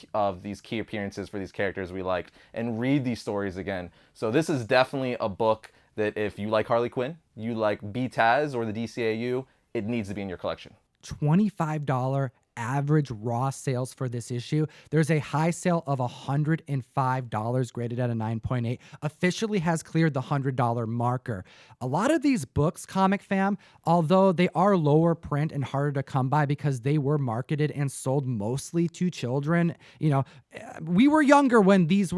Speaker 1: key appearances for these characters we liked and read these stories again. So this is definitely a book that if you like Harley Quinn, you like BTAS or the DCAU, it needs to be in your collection.
Speaker 2: $25 average raw sales for this issue. There's a high sale of $105 graded at a 9.8, officially has cleared the $100 marker. A lot of these books, Comic Fam, although they are lower print and harder to come by because they were marketed and sold mostly to children, you know, we were younger when these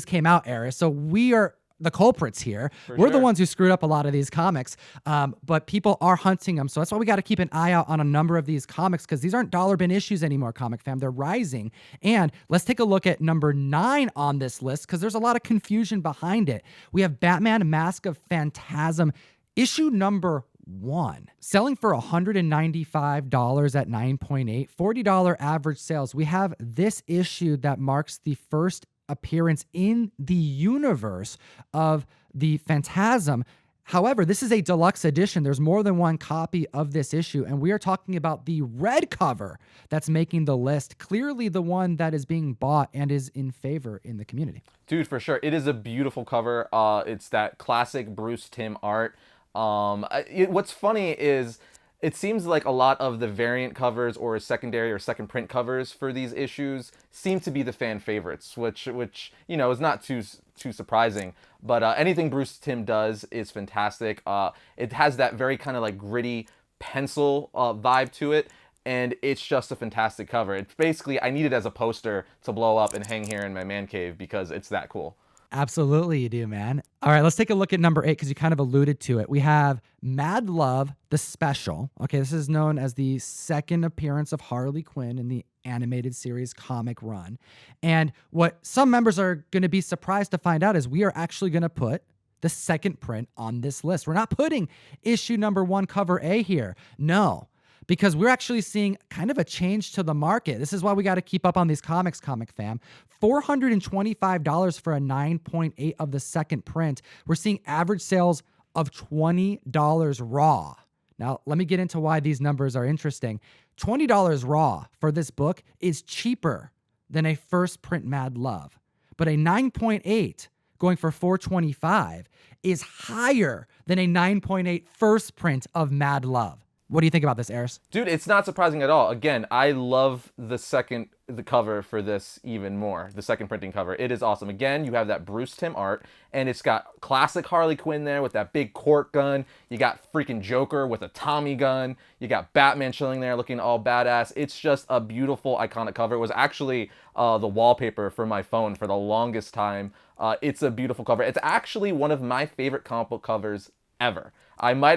Speaker 2: came out, Eris, so we are the culprits here. We're the ones who screwed up a lot of these comics, but people are hunting them. So that's why we got to keep an eye out on a number of these comics, because these aren't dollar bin issues anymore, Comic Fam. They're rising. And let's take a look at number 9 on this list, because there's a lot of confusion behind it. We have Batman Mask of Phantasm, issue number 1, selling for $195 at 9.8, $40 average sales. We have this issue that marks the first appearance in the universe of the Phantasm. However, this is a deluxe edition. There's more than one copy of this issue, and we are talking about the red cover that's making the list, clearly the one that is being bought and is in favor in the community.
Speaker 1: Dude, for sure. It is a beautiful cover. It's that classic Bruce Timm art. What's funny is it seems like a lot of the variant covers or secondary or second print covers for these issues seem to be the fan favorites, which you know is not too surprising. But anything Bruce Timm does is fantastic. It has that very kind of like gritty pencil vibe to it, and it's just a fantastic cover. It's basically, I need it as a poster to blow up and hang here in my man cave because it's that cool.
Speaker 2: Absolutely you do, man. All right, let's take a look at number 8, because you kind of alluded to it. We have Mad Love, the special. Okay, this is known as the second appearance of Harley Quinn in the animated series comic run. And what some members are going to be surprised to find out is we are actually going to put the second print on this list. We're not putting issue number 1 cover A here. No, because we're actually seeing kind of a change to the market. This is why we got to keep up on these comics, Comic Fam. $425 for a 9.8 of the second print. We're seeing average sales of $20 raw. Now, let me get into why these numbers are interesting. $20 raw for this book is cheaper than a first print Mad Love. But a 9.8 going for $425 is higher than a 9.8 first print of Mad Love. What do you think about this, Eris?
Speaker 1: Dude, it's not surprising at all. Again, I love the cover for this even more. The second printing cover. It is awesome. Again, you have that Bruce Timm art, and it's got classic Harley Quinn there with that big cork gun. You got freaking Joker with a Tommy gun. You got Batman chilling there looking all badass. It's just a beautiful, iconic cover. It was actually the wallpaper for my phone for the longest time. It's a beautiful cover. It's actually one of my favorite comic book covers ever. I might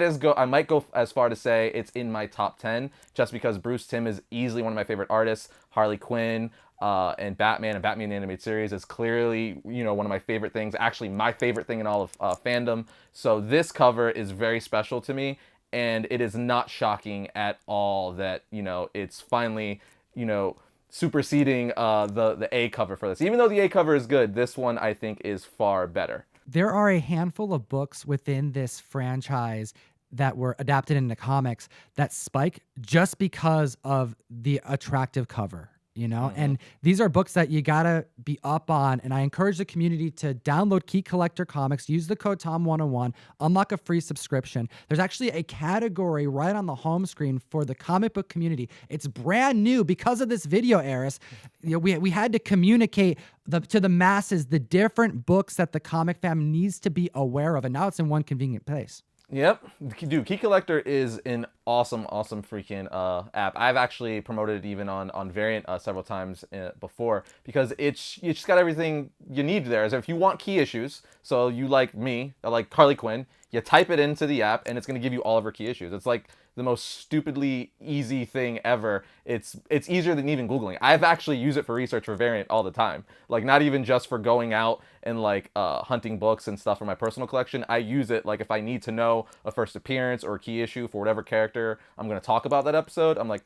Speaker 1: go as far to say it's in my top 10, just because Bruce Timm is easily one of my favorite artists. Harley Quinn and Batman the animated series is clearly, you know, one of my favorite things. Actually, my favorite thing in all of fandom. So this cover is very special to me, and it is not shocking at all that, you know, it's finally, you know, superseding the A cover for this. Even though the A cover is good, this one I think is far better.
Speaker 2: There are a handful of books within this franchise that were adapted into comics that spike just because of the attractive cover, you know? And these are books that you gotta be up on. And I encourage the community to download Key Collector Comics, use the code Tom101, unlock a free subscription. There's actually a category right on the home screen for the comic book community. It's brand new because of this video, Eris. You know, we had to communicate to the masses the different books that the Comic Fam needs to be aware of, and now it's in one convenient place.
Speaker 1: Yep, dude, Key Collector is an awesome freaking app. I've actually promoted it even on Variant several times before, because it's just got everything you need there. So if you want key issues, so you like me, I like Harley Quinn, you type it into the app and it's going to give you all of her key issues. It's like the most stupidly easy thing ever. It's easier than even Googling. I've actually used it for research for Variant all the time. Like, not even just for going out and like hunting books and stuff for my personal collection. I use it like if I need to know a first appearance or a key issue for whatever character I'm going to talk about that episode. I'm like,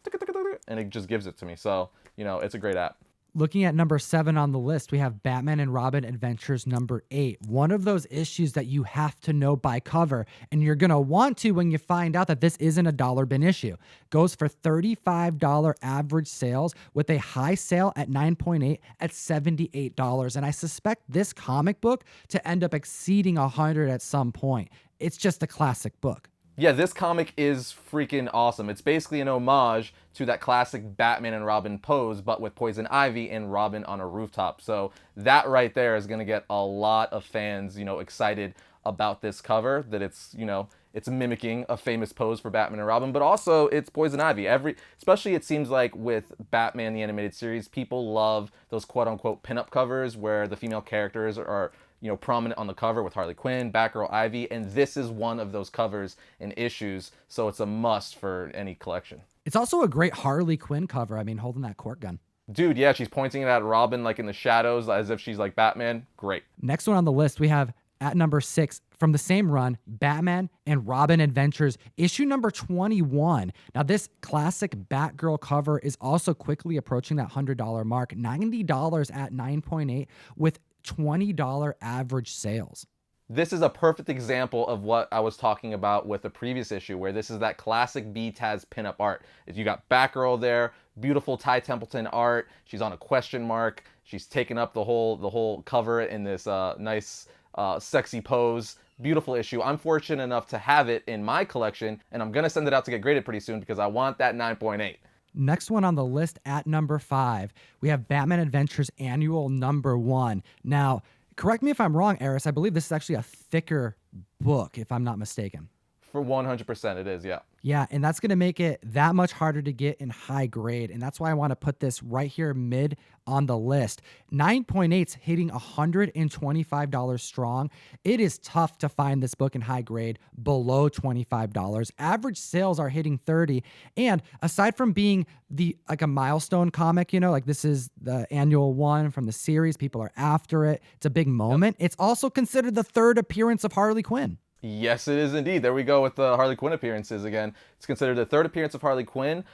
Speaker 1: and it just gives it to me. So, you know, it's a great app.
Speaker 2: Looking at number 7 on the list, we have Batman and Robin Adventures number 8. One of those issues that you have to know by cover, and you're going to want to when you find out that this isn't a dollar bin issue. Goes for $35 average sales with a high sale at 9.8 at $78. And I suspect this comic book to end up exceeding $100 at some point. It's just a classic book.
Speaker 1: Yeah, this comic is freaking awesome. It's basically an homage to that classic Batman and Robin pose, but with Poison Ivy and Robin on a rooftop. So that right there is going to get a lot of fans, excited about this cover, that it's mimicking a famous pose for Batman and Robin, but also it's Poison Ivy. Especially it seems like with Batman the Animated Series, people love those quote unquote pinup covers where the female characters are prominent on the cover with Harley Quinn, Batgirl, Ivy, and this is one of those covers and issues, so it's a must for any collection.
Speaker 2: It's also a great Harley Quinn cover. I mean, holding that court gun.
Speaker 1: Dude, yeah, she's pointing it at Robin like in the shadows as if she's like Batman. Great.
Speaker 2: Next one on the list, we have at number 6 from the same run, Batman and Robin Adventures, issue number 21. Now, this classic Batgirl cover is also quickly approaching that $100 mark, $90 at 9.8 with $20 average sales.
Speaker 1: This is a perfect example of what I was talking about with the previous issue, where this is that classic B-Taz pinup art. You got Batgirl there, beautiful Ty Templeton art. She's on a question mark. She's taken up the whole cover in this nice, sexy pose. Beautiful issue. I'm fortunate enough to have it in my collection, and I'm gonna send it out to get graded pretty soon because I want that 9.8.
Speaker 2: Next one on the list at number 5, we have Batman Adventures Annual number 1. Now, correct me if I'm wrong, Eris, I believe this is actually a thicker book, if I'm not mistaken.
Speaker 1: For 100% it is, yeah.
Speaker 2: Yeah, and that's going to make it that much harder to get in high grade, and that's why I want to put this right here mid on the list. 9.8's hitting $125 strong. It is tough to find this book in high grade below $25. Average sales are hitting 30, and aside from being like a milestone comic, like this is the annual one from the series, people are after it. It's a big moment. Yep. It's also considered the third appearance of Harley Quinn.
Speaker 1: Yes, it is indeed. There we go with the Harley Quinn appearances again. It's considered the third appearance of Harley Quinn.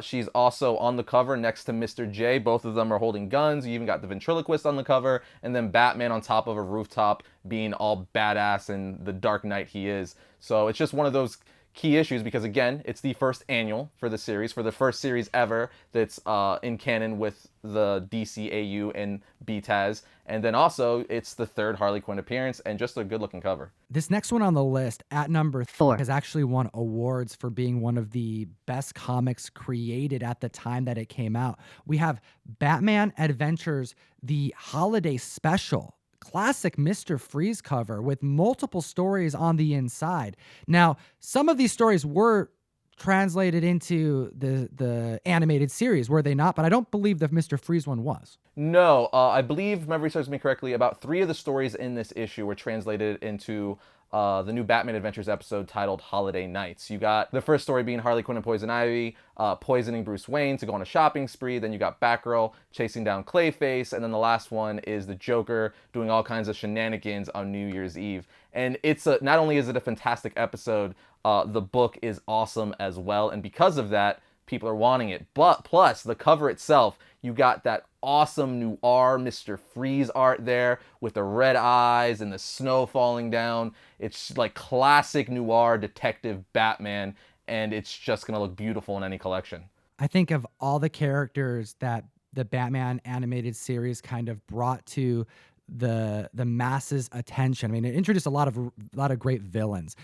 Speaker 1: She's also on the cover next to Mr. J. Both of them are holding guns. You even got the ventriloquist on the cover, and then Batman on top of a rooftop being all badass and the Dark Knight he is. So it's just one of those key issues because, again, it's the first annual for the series, for the first series ever that's in canon with the DCAU and BTAS. And then also, it's the third Harley Quinn appearance and just a good-looking cover.
Speaker 2: This next one on the list, at number 4, has actually won awards for being one of the best comics created at the time that it came out. We have Batman Adventures, the Holiday Special. Classic Mr. Freeze cover with multiple stories on the inside. Now, some of these stories were translated into the animated series, were they not? But I don't believe the Mr. Freeze one was.
Speaker 1: No, I believe, if memory serves me correctly, about 3 of the stories in this issue were translated into the new Batman Adventures episode titled Holiday Nights. You got the first story being Harley Quinn and Poison Ivy poisoning Bruce Wayne to go on a shopping spree. Then you got Batgirl chasing down Clayface. And then the last one is the Joker doing all kinds of shenanigans on New Year's Eve. And not only is it a fantastic episode, the book is awesome as well. And because of that, people are wanting it. But plus, the cover itself, you got that awesome noir Mr. Freeze art there with the red eyes and the snow falling down. It's like classic noir detective Batman, and it's just going to look beautiful in any collection.
Speaker 2: I think of all the characters that the Batman animated series kind of brought to the masses' attention. I mean, it introduced a lot of great villains.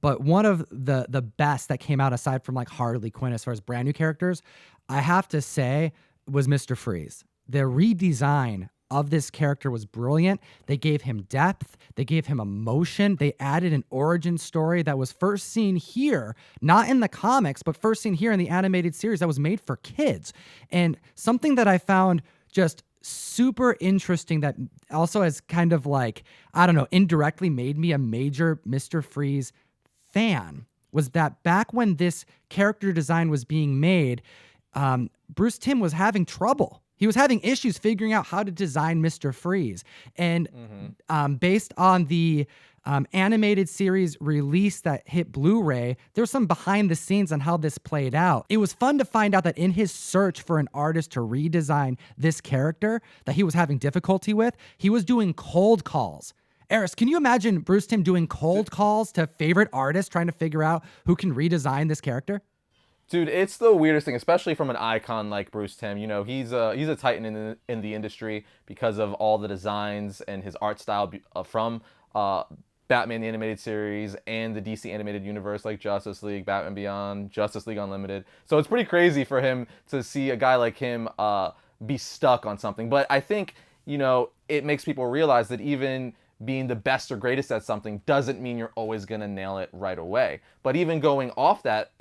Speaker 2: But one of the best that came out, aside from like Harley Quinn as far as brand new characters, I have to say was Mr. Freeze. The redesign of this character was brilliant. They gave him depth. They gave him emotion. They added an origin story that was first seen here, not in the comics, but first seen here in the animated series that was made for kids. And something that I found just super interesting that also has kind of like, I don't know, indirectly made me a major Mr. Freeze fan was that back when this character design was being made, Bruce Timm was having trouble. He was having issues figuring out how to design Mr. Freeze. And based on the animated series release that hit Blu-ray, there's some behind the scenes on how this played out. It was fun to find out that in his search for an artist to redesign this character that he was having difficulty with, he was doing cold calls. Eris, can you imagine Bruce Timm doing cold calls to favorite artists trying to figure out who can redesign this character?
Speaker 1: Dude, it's the weirdest thing, especially from an icon like Bruce Timm. You know, he's a titan in the industry because of all the designs and his art style from Batman the Animated Series and the DC Animated Universe, like Justice League, Batman Beyond, Justice League Unlimited. So it's pretty crazy for him to see a guy like him be stuck on something. But I think, it makes people realize that even being the best or greatest at something doesn't mean you're always going to nail it right away. But even going off that,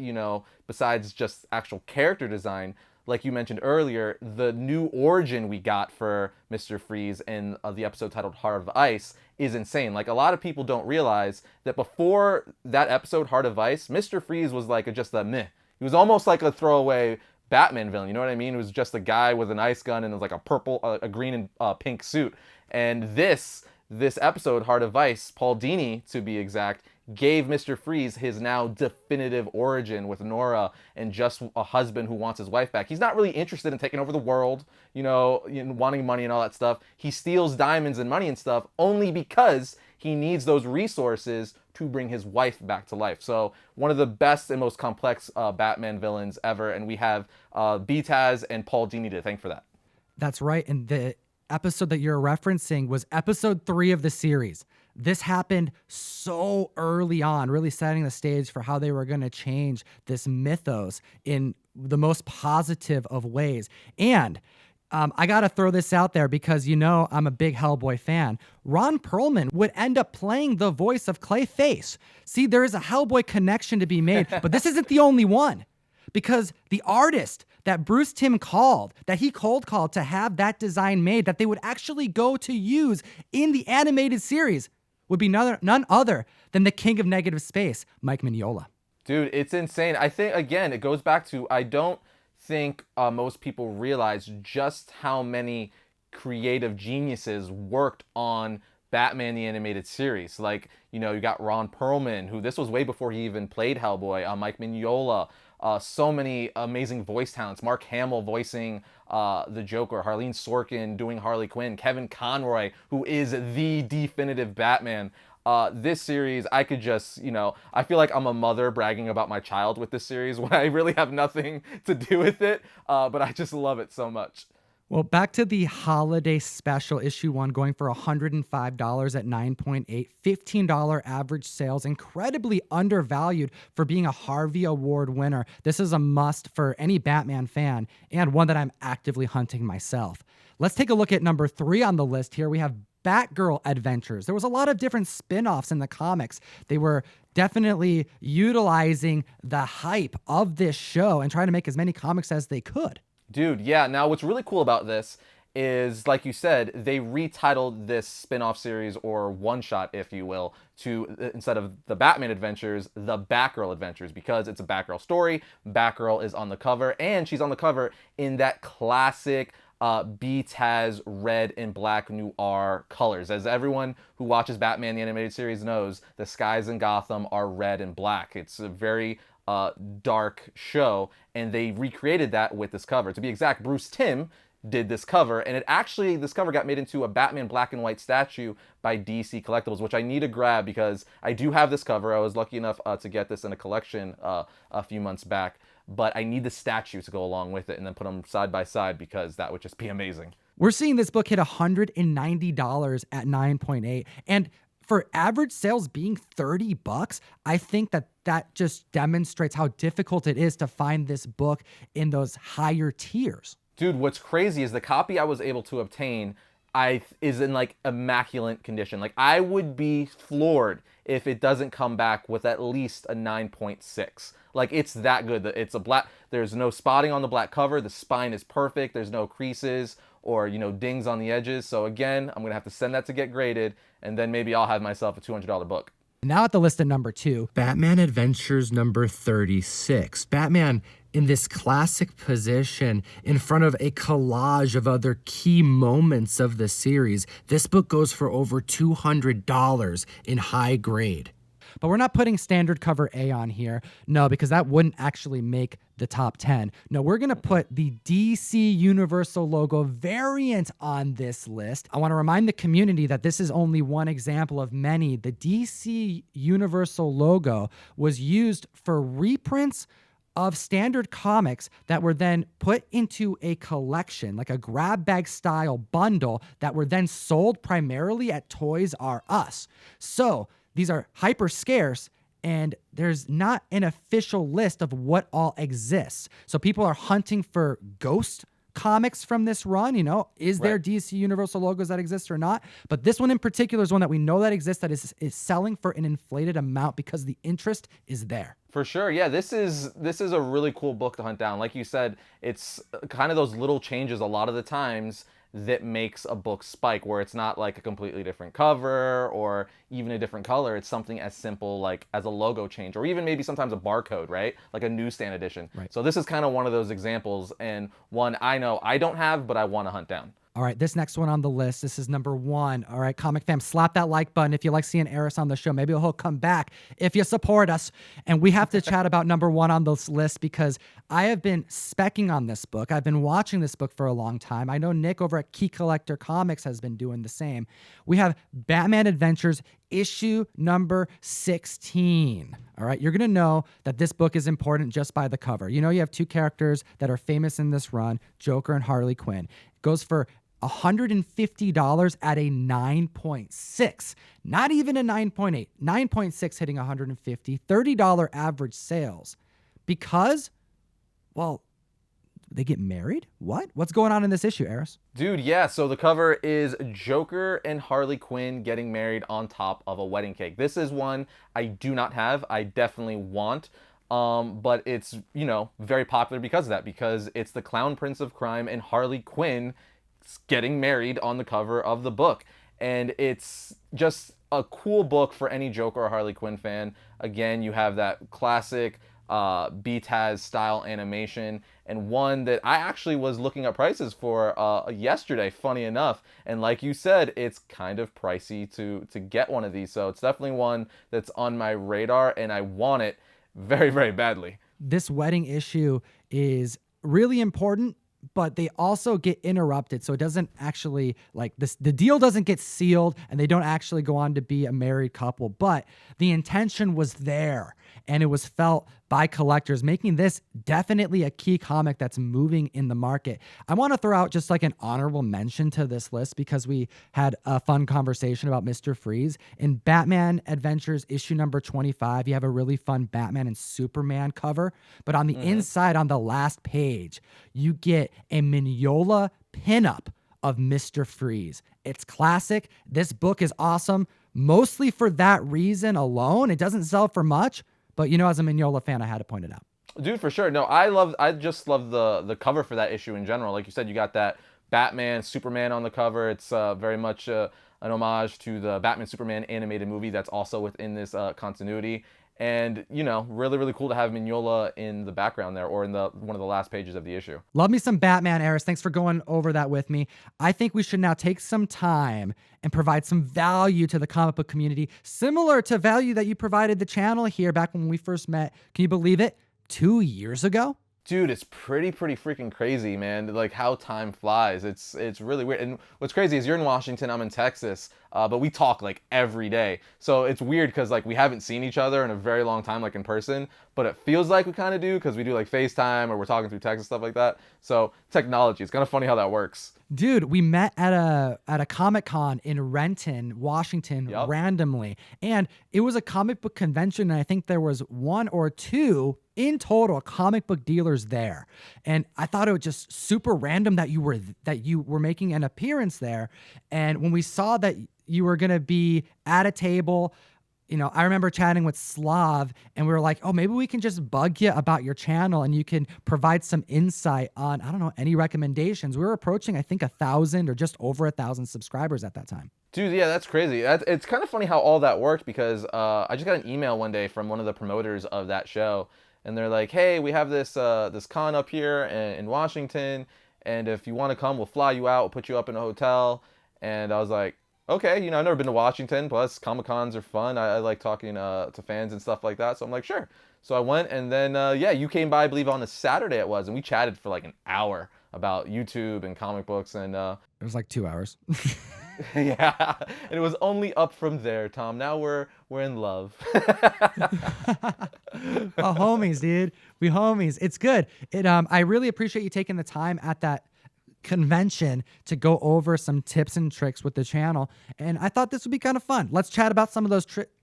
Speaker 1: besides just actual character design, like you mentioned earlier, the new origin we got for Mr. Freeze in the episode titled Heart of Ice is insane. Like, a lot of people don't realize that before that episode, Heart of Ice, Mr. Freeze was like just a meh. He was almost like a throwaway Batman villain, you know what I mean? It was just a guy with an ice gun and it was like a green and pink suit. And this episode, Heart of Ice, Paul Dini to be exact, gave Mr. Freeze his now definitive origin with Nora and just a husband who wants his wife back. He's not really interested in taking over the world, wanting money and all that stuff. He steals diamonds and money and stuff only because he needs those resources to bring his wife back to life. So one of the best and most complex Batman villains ever, and we have BTAS and Paul Dini to thank for that.
Speaker 2: That's right. And the episode that you're referencing was episode 3 of the series. This happened so early on, really setting the stage for how they were going to change this mythos in the most positive of ways. And I got to throw this out there because, I'm a big Hellboy fan. Ron Perlman would end up playing the voice of Clayface. See, there is a Hellboy connection to be made, but this isn't the only one. Because the artist that Bruce Timm called, that he cold called to have that design made, that they would actually go to use in the animated series, would be none other than the king of negative space, Mike Mignola.
Speaker 1: Dude, it's insane. I think, again, it goes back to, I don't think most people realize just how many creative geniuses worked on Batman the Animated Series. Like, you got Ron Perlman, who this was way before he even played Hellboy, Mike Mignola, so many amazing voice talents. Mark Hamill voicing the Joker, Harleen Sorkin doing Harley Quinn, Kevin Conroy, who is the definitive Batman. This series, I could just, I feel like I'm a mother bragging about my child with this series when I really have nothing to do with it, but I just love it so much.
Speaker 2: Well, back to the holiday special, issue 1, going for $105 at 9.8, $15 average sales, incredibly undervalued for being a Harvey Award winner. This is a must for any Batman fan, and one that I'm actively hunting myself. Let's take a look at number 3 on the list here. We have Batgirl Adventures. There was a lot of different spin-offs in the comics. They were definitely utilizing the hype of this show and trying to make as many comics as they could.
Speaker 1: Dude, yeah. Now, what's really cool about this is, like you said, they retitled this spin-off series, or one-shot, if you will, to, instead of the Batman Adventures, the Batgirl Adventures, because it's a Batgirl story. Batgirl is on the cover, and she's on the cover in that classic BTAS red and black noir colors. As everyone who watches Batman the Animated Series knows, the skies in Gotham are red and black. It's a very dark show, and they recreated that with this cover. To be exact, Bruce Timm did this cover, and this cover got made into a Batman black and white statue by DC Collectibles, which I need to grab because I do have this cover. I was lucky enough to get this in a collection a few months back, but I need the statue to go along with it and then put them side by side because that would just be amazing.
Speaker 2: We're seeing this book hit $190 at 9.8, and for average sales being $30, I think that just demonstrates how difficult it is to find this book in those higher tiers.
Speaker 1: Dude, what's crazy is the copy I was able to obtain is in like immaculate condition. Like, I would be floored if it doesn't come back with at least a 9.6. Like, it's that good. It's a black, there's no spotting on the black cover. The spine is perfect. There's no creases or, dings on the edges. So again, I'm going to have to send that to get graded, and then maybe I'll have myself a $200 book.
Speaker 2: Now at the list at number 2,
Speaker 4: Batman Adventures number 36. Batman in this classic position in front of a collage of other key moments of the series. This book goes for over $200 in high grade.
Speaker 2: But we're not putting standard cover A on here. No, because that wouldn't actually make the top 10. No, we're going to put the DC Universal logo variant on this list. I want to remind the community that this is only one example of many. The DC Universal logo was used for reprints of standard comics that were then put into a collection, like a grab bag style bundle, that were then sold primarily at Toys R Us. So these are hyper scarce, and there's not an official list of what all exists. So people are hunting for ghost comics from this run. Is there DC Universal logos that exist or not? But this one in particular is one that we know that exists, that is selling for an inflated amount because the interest is there.
Speaker 1: For sure. Yeah, this is a really cool book to hunt down. Like you said, it's kind of those little changes a lot of the times that makes a book spike, where it's not like a completely different cover or even a different color. It's something as simple like as a logo change, or even maybe sometimes a barcode, right? Like a newsstand edition.
Speaker 2: Right.
Speaker 1: So this is kind of one of those examples, and one I know I don't have, but I want to hunt down.
Speaker 2: All right, this next one on the list, this is number 1. All right, Comic Fam, slap that like button if you like seeing Eris on the show. Maybe he'll come back if you support us. And we have to chat about number 1 on this list because I have been specking on this book. I've been watching this book for a long time. I know Nick over at Key Collector Comics has been doing the same. We have Batman Adventures issue number 16. All right, you're going to know that this book is important just by the cover. You have 2 characters that are famous in this run, Joker and Harley Quinn. It goes for $150 at a 9.6, not even a 9.8, 9.6 hitting $150, $30 average sales because, well, they get married? What's going on in this issue, Eris?
Speaker 1: Dude, yeah, so the cover is Joker and Harley Quinn getting married on top of a wedding cake. This is one I do not have. I definitely want. But it's, very popular because of that, because it's the Clown Prince of Crime and Harley Quinn getting married on the cover of the book. And it's just a cool book for any Joker or Harley Quinn fan. Again, you have that classic BTAS style animation, and one that I actually was looking at prices for yesterday, funny enough. And like you said, it's kind of pricey to get one of these. So it's definitely one that's on my radar, and I want it very, very badly.
Speaker 2: This wedding issue is really important, but they also get interrupted. So it doesn't actually, the deal doesn't get sealed, and they don't actually go on to be a married couple, but the intention was there and it was felt by collectors, making this definitely a key comic that's moving in the market. I want to throw out just like an honorable mention to this list because we had a fun conversation about Mr. Freeze. In Batman Adventures issue number 25, you have a really fun Batman and Superman cover, but on the inside, on the last page, you get a Mignola pinup of Mr. Freeze. It's classic. This book is awesome, mostly for that reason alone. It doesn't sell for much, but as a Mignola fan, I had to point it out.
Speaker 1: Dude, for sure. No, I just love the cover for that issue in general. Like you said, you got that Batman, Superman on the cover. It's very much an homage to the Batman Superman animated movie that's also within this continuity. And, really, really cool to have Mignola in the background there, or in one of the last pages of the issue.
Speaker 2: Love me some Batman, Eris. Thanks for going over that with me. I think we should now take some time and provide some value to the comic book community, similar to value that you provided the channel here back when we first met. Can you believe it? 2 years ago?
Speaker 1: Dude, it's pretty freaking crazy, man. Like how time flies. It's really weird. And what's crazy is you're in Washington, I'm in Texas, but we talk like every day. So it's weird because like we haven't seen each other in a very long time, like in person, but it feels like we kind of do because we do like FaceTime or we're talking through text and stuff like that. So technology, it's kind of funny how that works.
Speaker 2: Dude, we met at a Comic-Con in Renton, Washington, randomly. And it was a comic book convention, and I think there was 1 or 2 in total comic book dealers there. And I thought it was just super random that you were making an appearance there. And when we saw that you were going to be at a table, I remember chatting with Slav, and we were like, oh, maybe we can just bug you about your channel and you can provide some insight on, I don't know, any recommendations. We were approaching, I think, 1,000 or just over 1,000 subscribers at that time.
Speaker 1: Dude, yeah, that's crazy. It's kind of funny how all that worked because I just got an email one day from one of the promoters of that show, and they're like, hey, we have this con up here in Washington, and if you want to come, we'll fly you out, we'll put you up in a hotel. And I was like, okay, I've never been to Washington, plus Comic-Cons are fun. I like talking to fans and stuff like that, so I'm like, sure. So I went, and then, you came by, I believe, on a Saturday it was, and we chatted for like an hour about YouTube and comic books, and...
Speaker 2: It was like 2 hours.
Speaker 1: Yeah, and it was only up from there, Tom. Now we're in love.
Speaker 2: Homies, dude. We homies. It's good. I really appreciate you taking the time at that convention to go over some tips and tricks with the channel, and I thought this would be kind of fun. Let's chat about some of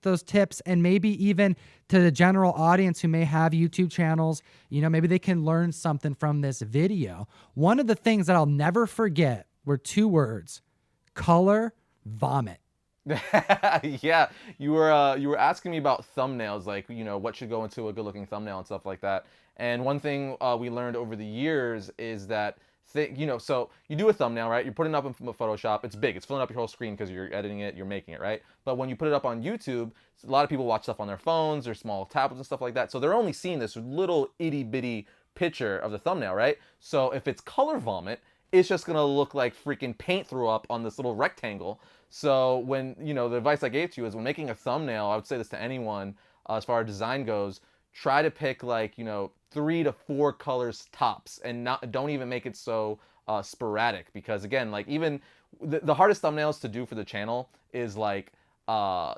Speaker 2: those tips, and maybe even to the general audience who may have YouTube channels, maybe they can learn something from this video. One of the things that I'll never forget were 2 words: color vomit.
Speaker 1: Yeah, you were asking me about thumbnails, like, what should go into a good looking thumbnail and stuff like that. And one thing we learned over the years is that so you do a thumbnail, right? You're putting it up in Photoshop. It's big. It's filling up your whole screen because you're editing it, you're making it, right? But when you put it up on YouTube, a lot of people watch stuff on their phones or small tablets and stuff like that. So they're only seeing this little itty bitty picture of the thumbnail, right? So if it's color vomit, it's just gonna look like freaking paint threw up on this little rectangle. So when, the advice I gave to you is when making a thumbnail, I would say this to anyone, as far as design goes, try to pick like, 3 to 4 colors tops, and don't even make it so sporadic, because again, like even the hardest thumbnails to do for the channel is like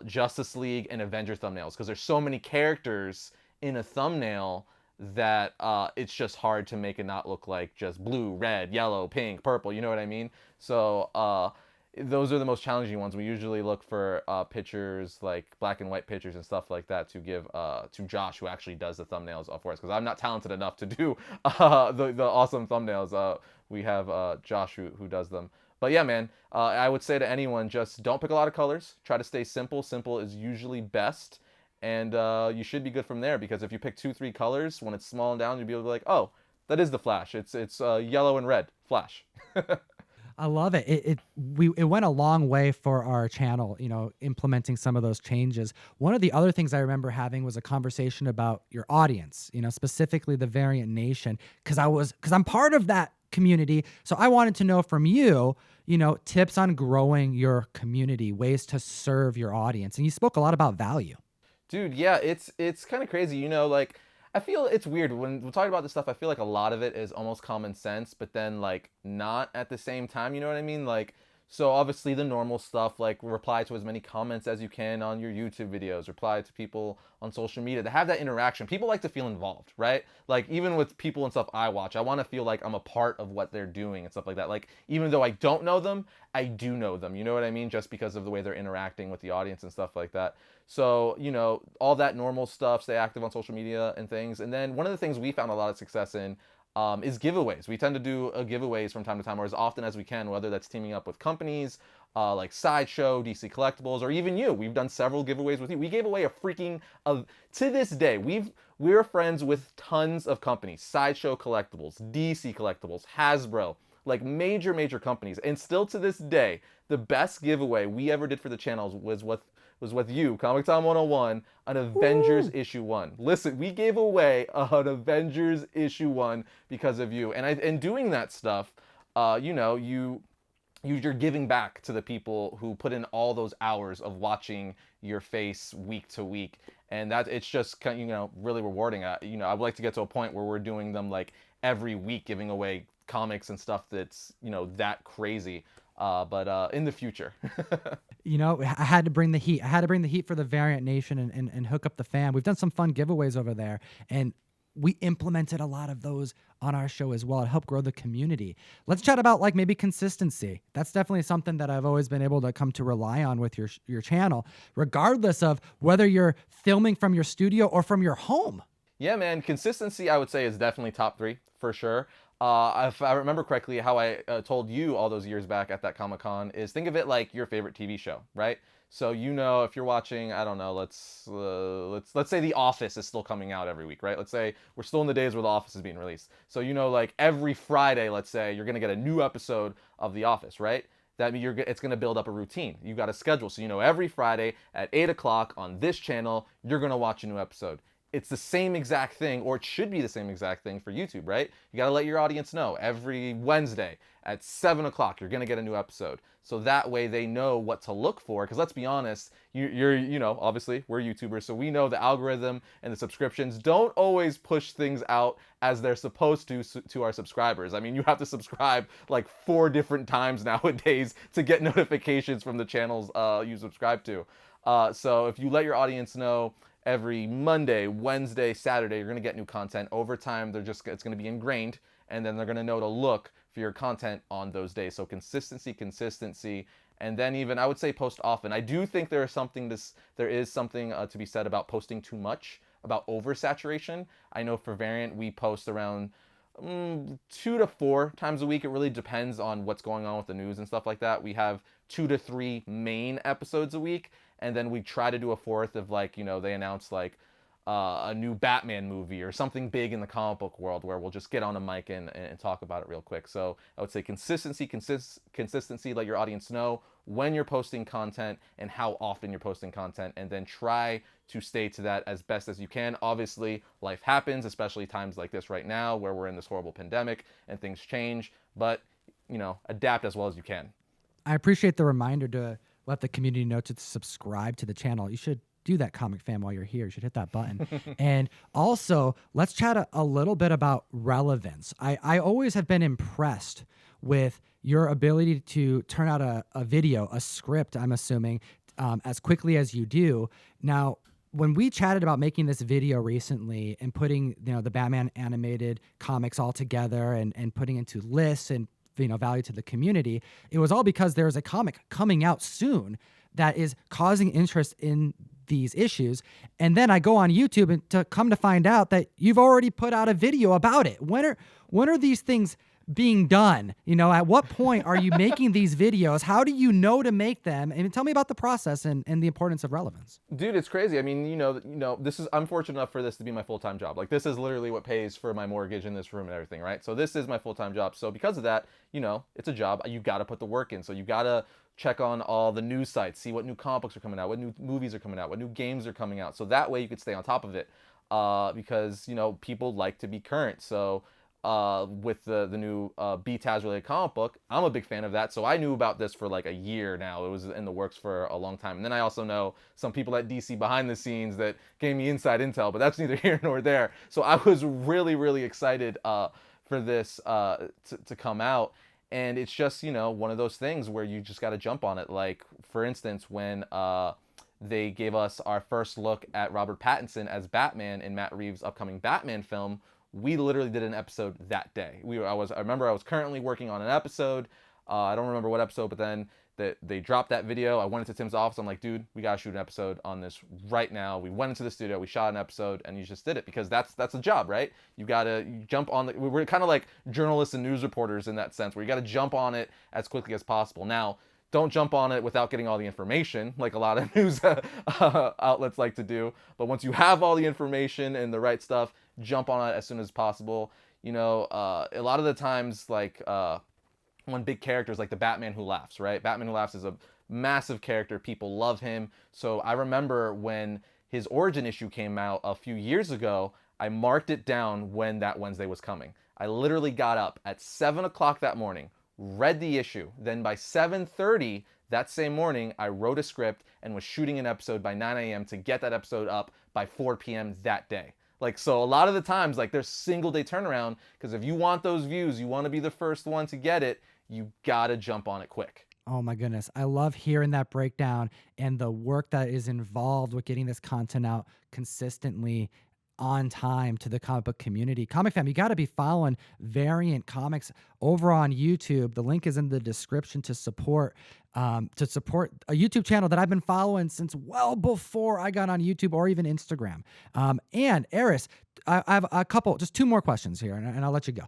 Speaker 1: Justice League and Avenger thumbnails, because there's so many characters in a thumbnail that it's just hard to make it not look like just blue, red, yellow, pink, purple, you know what I mean? So those are the most challenging ones. We usually look for pictures, like black and white pictures and stuff like that, to give to Josh, who actually does the thumbnails for us, because I'm not talented enough to do the awesome thumbnails. We have Josh who does them. But yeah, man, I would say to anyone, just don't pick a lot of colors. Try to stay simple. Simple is usually best. And you should be good from there, because if you pick 2-3 colors, when it's small and down, you'll be able to be like, oh, that is the Flash. It's yellow and red Flash.
Speaker 2: I love it. It went a long way for our channel, implementing some of those changes. One of the other things I remember having was a conversation about your audience, specifically the Variant Nation, because I'm part of that community. So I wanted to know from you, tips on growing your community, ways to serve your audience. And you spoke a lot about value.
Speaker 1: Dude, yeah, it's kind of crazy, like I feel it's weird when we're talking about this stuff. I feel like a lot of it is almost common sense, but then like not at the same time, you know what I mean? Like, so obviously the normal stuff, like reply to as many comments as you can on your YouTube videos, reply to people on social media, to have that interaction. People like to feel involved, right? Like even with people and stuff I watch, I want to feel like I'm a part of what they're doing and stuff like that. Like even though I don't know them, I do know them, you know what I mean? Just because of the way they're interacting with the audience and stuff like that. So, all that normal stuff, stay active on social media and things. And then one of the things we found a lot of success in is giveaways. We tend to do giveaways from time to time, or as often as we can, whether that's teaming up with companies like Sideshow, DC Collectibles, or even you. We've done several giveaways with you. We gave away a freaking, to this day, we're friends with tons of companies. Sideshow Collectibles, DC Collectibles, Hasbro, like major companies. And still to this day, the best giveaway we ever did for the channels was with you, ComicTom101, an Avengers issue 1. Listen, we gave away an Avengers issue 1 because of you. And doing that stuff, you're giving back to the people who put in all those hours of watching your face week to week. And that it's just, really rewarding. I would like to get to a point where we're doing them like every week, giving away comics and stuff that's, that crazy. But in the future.
Speaker 2: I had to bring the heat. I had to bring the heat for the Variant Nation and hook up the fam. We've done some fun giveaways over there, and we implemented a lot of those on our show as well to help grow the community. Let's chat about like maybe consistency. That's definitely something that I've always been able to come to rely on with your channel, regardless of whether you're filming from your studio or from your home.
Speaker 1: Yeah, man. Consistency, I would say, is definitely top 3 for sure. If I remember correctly, how I told you all those years back at that Comic-Con is think of it like your favorite TV show, right? So if you're watching, I don't know, let's say The Office is still coming out every week, right? Let's say we're still in the days where The Office is being released. So like every Friday, let's say you're gonna get a new episode of The Office, right? It's going to build up a routine. You got a schedule. So every Friday at 8 o'clock on this channel, you're going to watch a new episode. It's the same exact thing, or it should be the same exact thing for YouTube, right? You got to let your audience know every Wednesday at 7 o'clock, you're going to get a new episode. So that way they know what to look for. Because let's be honest, obviously we're YouTubers, so we know the algorithm and the subscriptions don't always push things out as they're supposed to our subscribers. I mean, you have to subscribe like 4 different times nowadays to get notifications from the channels you subscribe to. So if you let your audience know every Monday, Wednesday, Saturday, you're going to get new content. Over time, it's going to be ingrained, and then they're going to know to look for your content on those days. So consistency, and then even I would say post often. I do think there is something to be said about posting too much, about oversaturation. I know for Variant we post around 2 to 4 times a week. It really depends on what's going on with the news and stuff like that. We have 2 to 3 main episodes a week, and then we try to do a fourth of, like, they announce like a new Batman movie or something big in the comic book world, where we'll just get on a mic and talk about it real quick. So I would say consistency, let your audience know when you're posting content and how often you're posting content, and then try to stay to that as best as you can. Obviously, life happens, especially times like this right now where we're in this horrible pandemic and things change, but, adapt as well as you can.
Speaker 2: I appreciate the reminder to let the community know to subscribe to the channel. You should do that, Comic Fam, while you're here. You should hit that button. And also, let's chat a little bit about relevance. I always have been impressed with your ability to turn out a video, a script, I'm assuming, as quickly as you do. Now, when we chatted about making this video recently and putting, the Batman animated comics all together and putting into lists and, value to the community, it was all because there's a comic coming out soon that is causing interest in these issues. And then I go on YouTube and to come to find out that you've already put out a video about it. When are these things being done? At what point are you making these videos? How do you know to make them? And tell me about the process and the importance of relevance.
Speaker 1: Dude, it's crazy. I mean, I'm fortunate enough for this to be my full-time job. Like, this is literally what pays for my mortgage in this room and everything, right? So this is my full-time job. So because of that, it's a job. You got to put the work in. So you got to check on all the news sites, see what new comic books are coming out, what new movies are coming out, what new games are coming out. So that way you could stay on top of it, because, people like to be current. So with the new BTAS related comic book, I'm a big fan of that. So I knew about this for like a year now. It was in the works for a long time. And then I also know some people at DC behind the scenes that gave me inside intel, but that's neither here nor there. So I was really, really excited for this to come out. And it's just, one of those things where you just got to jump on it. Like, for instance, when they gave us our first look at Robert Pattinson as Batman in Matt Reeves' upcoming Batman film, we literally did an episode that day. I remember I was currently working on an episode. I don't remember what episode, but then they dropped that video. I went into Tim's office. I'm like, dude, we gotta shoot an episode on this right now. We went into the studio, we shot an episode, and you just did it because that's a job, right? You jump on we're kind of like journalists and news reporters in that sense, where you gotta jump on it as quickly as possible. Now, don't jump on it without getting all the information, like a lot of news outlets like to do. But once you have all the information and the right stuff, jump on it as soon as possible. A lot of the times, like when big characters like the Batman Who Laughs, right? Batman Who Laughs is a massive character. People love him. So I remember when his origin issue came out a few years ago, I marked it down when that Wednesday was coming. I literally got up at 7 o'clock that morning, read the issue. Then by 7:30 that same morning, I wrote a script and was shooting an episode by 9 a.m. to get that episode up by 4 p.m. that day. Like, so a lot of the times, like, there's single day turnaround, because if you want those views, you want to be the first one to get it, you gotta jump on it quick.
Speaker 2: Oh my goodness. I love hearing that breakdown and the work that is involved with getting this content out consistently on time to the comic book community. Comic Fam, you got to be following Variant Comics over on YouTube. The link is in the description to support a YouTube channel that I've been following since well before I got on YouTube or even Instagram. And Eris, I have a couple, just 2 more questions here, and I'll let you go.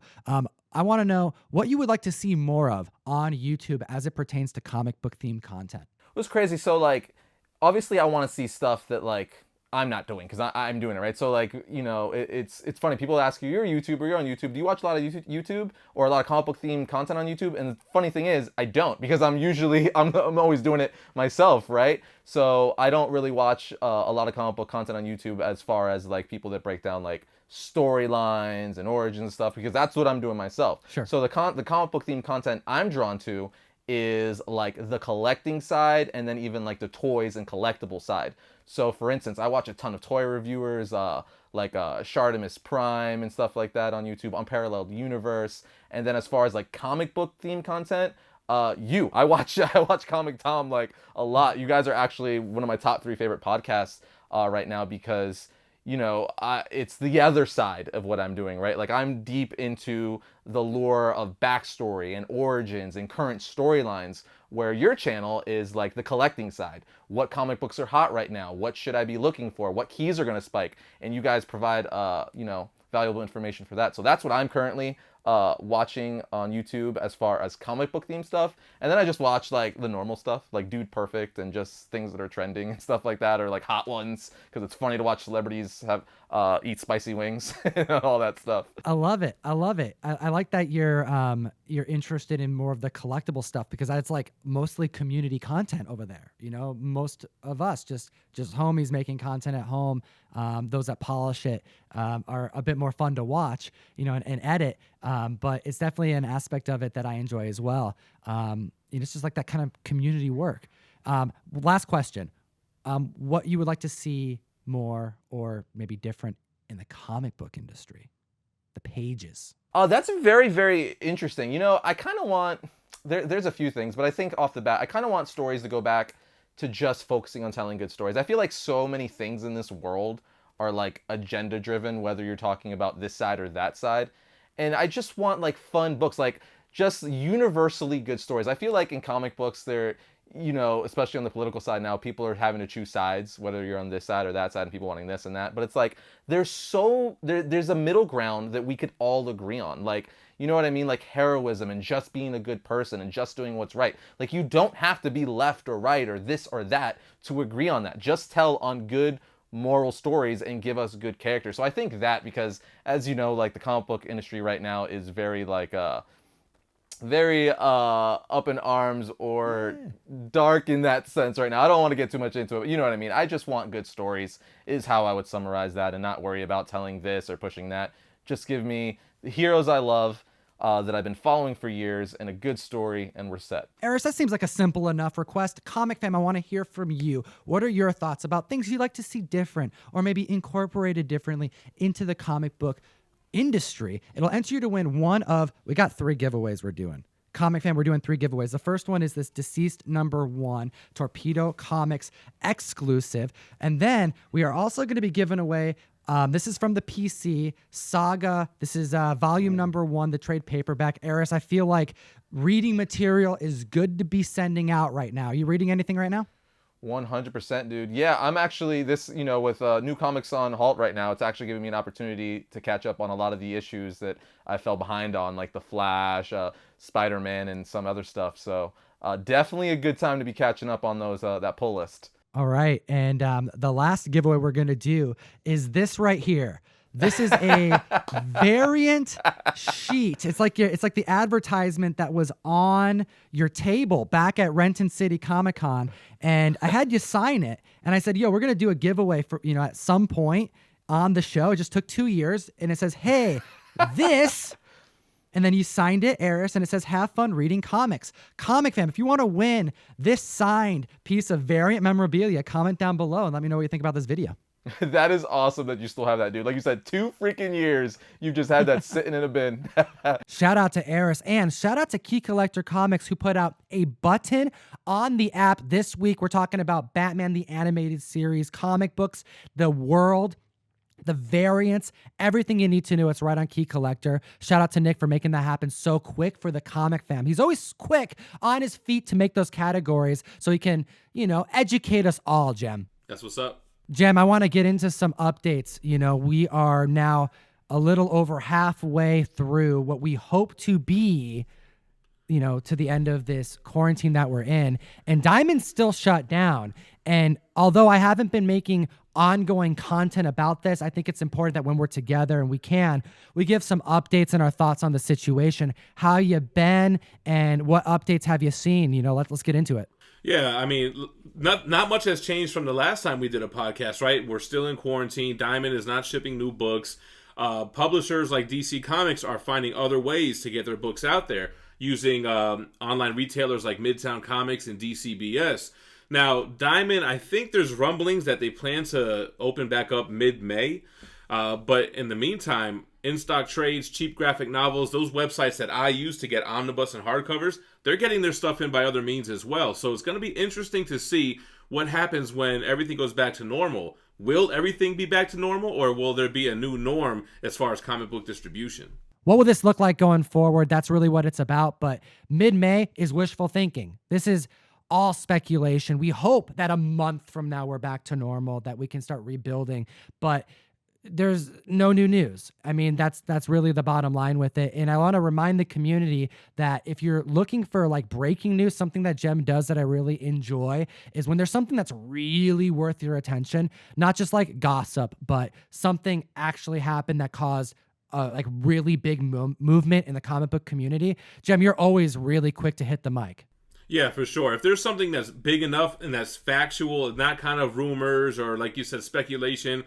Speaker 2: I want to know what you would like to see more of on YouTube as it pertains to comic book themed content.
Speaker 1: It was crazy. So, like, obviously I want to see stuff that, like, I'm not doing, because I'm doing it, right? So, like, it's funny. People ask you, you're a YouTuber, you're on YouTube. Do you watch a lot of YouTube or a lot of comic book themed content on YouTube? And the funny thing is, I don't, because I'm always doing it myself, right? So I don't really watch a lot of comic book content on YouTube as far as, like, people that break down, like, storylines and origins and stuff, because that's what I'm doing myself.
Speaker 2: Sure.
Speaker 1: So the comic book themed content I'm drawn to is like the collecting side, and then even like the toys and collectible side. So for instance, I watch a ton of toy reviewers, like Shartimus Prime and stuff like that on YouTube, Unparalleled Universe. And then as far as like comic book themed content, I watch Comic Tom like a lot. You guys are actually one of my top 3 favorite podcasts right now, because it's the other side of what I'm doing, right? Like I'm deep into the lore of backstory and origins and current storylines, where your channel is like the collecting side. What comic books are hot right now? What should I be looking for? What keys are going to spike? And you guys provide, valuable information for that. So that's what I'm currently watching on YouTube as far as comic book themed stuff. And then I just watch like the normal stuff, like Dude Perfect and just things that are trending and stuff like that, or like Hot Ones, because it's funny to watch celebrities have eat spicy wings and all that stuff.
Speaker 2: I love it. I love it. I like that you're interested in more of the collectible stuff, because that's like mostly community content over there. Most of us just homies making content at home. Those that polish it are a bit more fun to watch, and edit. But it's definitely an aspect of it that I enjoy as well. It's just like that kind of community work. Last question. What you would like to see more or maybe different in the comic book industry? The pages.
Speaker 1: Oh, that's very, very interesting. I kind of want, there's a few things, but I think off the bat, I kind of want stories to go back to just focusing on telling good stories. I feel like so many things in this world are like agenda driven, whether you're talking about this side or that side. And I just want like fun books, like just universally good stories. I feel like in comic books, they're, especially on the political side now, people are having to choose sides, whether you're on this side or that side, and people wanting this and that. But it's like, there's a middle ground that we could all agree on. Like, you know what I mean? Like heroism and just being a good person and just doing what's right. Like you don't have to be left or right or this or that to agree on that. Just tell on good moral stories and give us good characters. So I think that, because as you know, like the comic book industry right now is very like very up in arms or dark in that sense right now. I don't want to get too much into it, but you know what I mean. I just want good stories is how I would summarize that, and not worry about telling this or pushing that. Just give me the heroes I love, that I've been following for years, and a good story, and we're set.
Speaker 2: Eris, that seems like a simple enough request. Comic Fam, I want to hear from you. What are your thoughts about things you'd like to see different or maybe incorporated differently into the comic book industry? It'll enter you to win we got 3 giveaways we're doing. Comic Fam, we're doing 3 giveaways. The first one is this Deceased #1 Torpedo Comics exclusive. And then we are also going to be giving away, this is from the PC Saga. This is volume #1, the trade paperback. Eris, I feel like reading material is good to be sending out right now. Are you reading anything right now?
Speaker 1: 100%, dude. Yeah, I'm actually with new comics on halt right now, it's actually giving me an opportunity to catch up on a lot of the issues that I fell behind on, like The Flash, Spider-Man, and some other stuff. So definitely a good time to be catching up on those that pull list.
Speaker 2: All right, and the last giveaway we're going to do is this right here. This is a variant sheet. It's like the advertisement that was on your table back at Renton City Comic Con, and I had you sign it. And I said, "Yo, we're gonna do a giveaway for at some point on the show." It just took 2 years, and it says, "Hey, this." And then you signed it, Eris, and it says, "Have fun reading comics." Comic Fam, if you want to win this signed piece of variant memorabilia, comment down below and let me know what you think about this video.
Speaker 1: That is awesome that you still have that, dude. Like you said, 2 freaking years you've just had that sitting in a bin.
Speaker 2: Shout out to Eris, and shout out to Key Collector Comics, who put out a button on the app this week. We're talking about Batman the Animated Series, comic books, the world, the variants, everything you need to know. It's right on Key Collector. Shout out to Nick for making that happen so quick for the Comic Fam. He's always quick on his feet to make those categories so he can, educate us all, Jem.
Speaker 3: That's what's up.
Speaker 2: Jem, I want to get into some updates. We are now a little over halfway through what we hope to be, to the end of this quarantine that we're in. And Diamond's still shut down. And although I haven't been making ongoing content about this, I think it's important that when we're together and we give some updates and our thoughts on the situation. How you been and what updates have you seen? Let's get into it.
Speaker 3: Yeah, I mean, not much has changed from the last time we did a podcast, right? We're still in quarantine. Diamond is not shipping new books. Publishers like DC Comics are finding other ways to get their books out there using online retailers like Midtown Comics and DCBS. Now, Diamond, I think there's rumblings that they plan to open back up mid-May. But in the meantime, in-stock trades, cheap graphic novels, those websites that I use to get omnibus and hardcovers, they're getting their stuff in by other means as well. So it's going to be interesting to see what happens when everything goes back to normal. Will everything be back to normal, or will there be a new norm as far as comic book distribution?
Speaker 2: What will this look like going forward? That's really what it's about. But mid-May is wishful thinking. This is all speculation. We hope that a month from now we're back to normal, that we can start rebuilding. But there's no new news. I mean, that's really the bottom line with it. And I want to remind the community that if you're looking for like breaking news, something that Jem does that I really enjoy is when there's something that's really worth your attention, not just like gossip, but something actually happened that caused like really big movement in the comic book community. Jem, you're always really quick to hit the mic.
Speaker 3: Yeah, for sure. If there's something that's big enough and that's factual, not kind of rumors or, like you said, speculation,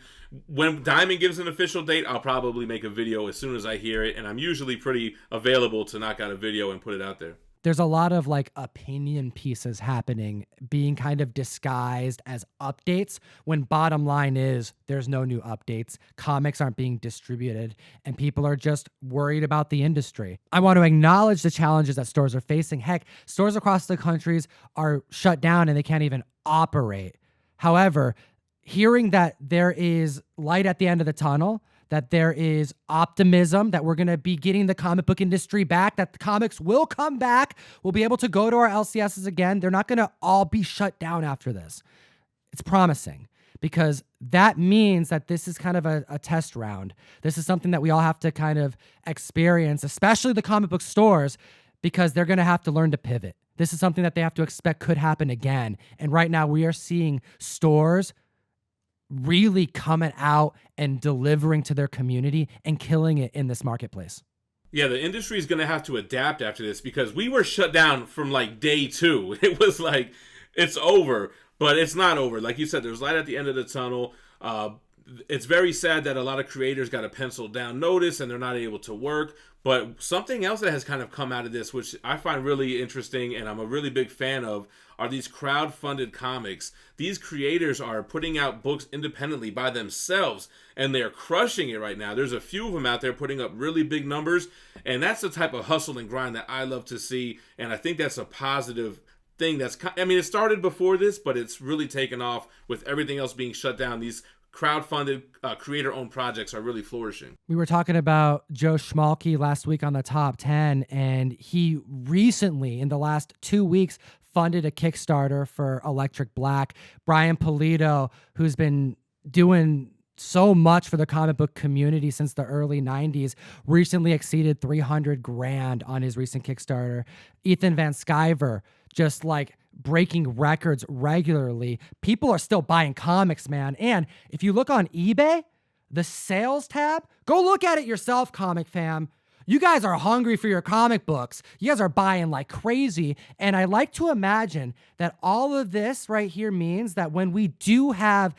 Speaker 3: when Diamond gives an official date, I'll probably make a video as soon as I hear it, and I'm usually pretty available to knock out a video and put it out there.
Speaker 2: There's a lot of like opinion pieces happening, being kind of disguised as updates, when bottom line is there's no new updates. Comics aren't being distributed and people are just worried about the industry. I want to acknowledge the challenges that stores are facing. Heck, stores across the countries are shut down and they can't even operate. However, hearing that there is light at the end of the tunnel, that there is optimism, that we're going to be getting the comic book industry back, that the comics will come back. We'll be able to go to our LCSs again. They're not going to all be shut down after this. It's promising because that means that this is kind of a test round. This is something that we all have to kind of experience, especially the comic book stores, because they're going to have to learn to pivot. This is something that they have to expect could happen again. And right now we are seeing stores really coming out and delivering to their community and killing it in this marketplace.
Speaker 3: Yeah, the industry is going to have to adapt after this because we were shut down from like day 2. It was like, it's over, but it's not over. Like you said, there's light at the end of the tunnel. It's very sad that a lot of creators got a penciled down notice and they're not able to work. But something else that has kind of come out of this, which I find really interesting and I'm a really big fan of, are these crowdfunded comics. These creators are putting out books independently by themselves and they're crushing it right now. There's a few of them out there putting up really big numbers, and that's the type of hustle and grind that I love to see, and I think that's a positive thing. It started before this, but it's really taken off with everything else being shut down. These crowdfunded creator-owned projects are really flourishing.
Speaker 2: We were talking about Joe Schmalke last week on the Top 10, and he recently, in the last 2 weeks, funded a Kickstarter for Electric Black. Brian Pulido, who's been doing so much for the comic book community since the early 90s, recently exceeded $300,000 on his recent Kickstarter. Ethan Van Sciver, just like breaking records regularly. People are still buying comics, man. And if you look on eBay, the sales tab, go look at it yourself, comic fam. You guys are hungry for your comic books. You guys are buying like crazy. And I like to imagine that all of this right here means that when we do have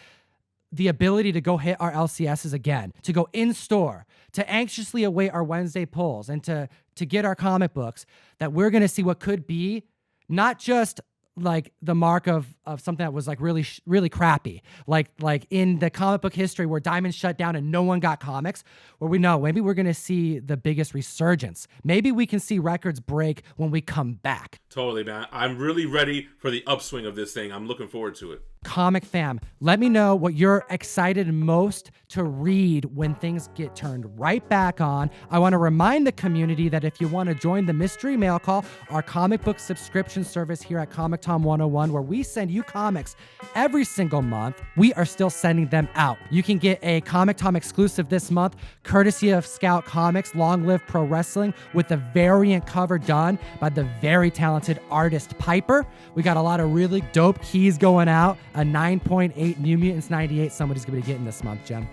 Speaker 2: the ability to go hit our LCSs again, to go in store, to anxiously await our Wednesday pulls, and to get our comic books, that we're going to see what could be not just like the mark of something that was like really, really crappy. Like in the comic book history where Diamond shut down and no one got comics, where we know maybe we're going to see the biggest resurgence. Maybe we can see records break when we come back.
Speaker 3: Totally, man. I'm really ready for the upswing of this thing. I'm looking forward to it.
Speaker 2: Comic fam, let me know what you're excited most to read when things get turned right back on. I want to remind the community that if you want to join the Mystery Mail Call, our comic book subscription service here at ComicTom101, where we send you comics every single month, we are still sending them out. You can get a Comic Tom exclusive this month, courtesy of Scout Comics, Long Live Pro Wrestling, with a variant cover done by the very talented artist Piper. We got a lot of really dope keys going out. A 9.8 New Mutants 98 somebody's going to be getting this month, Jem.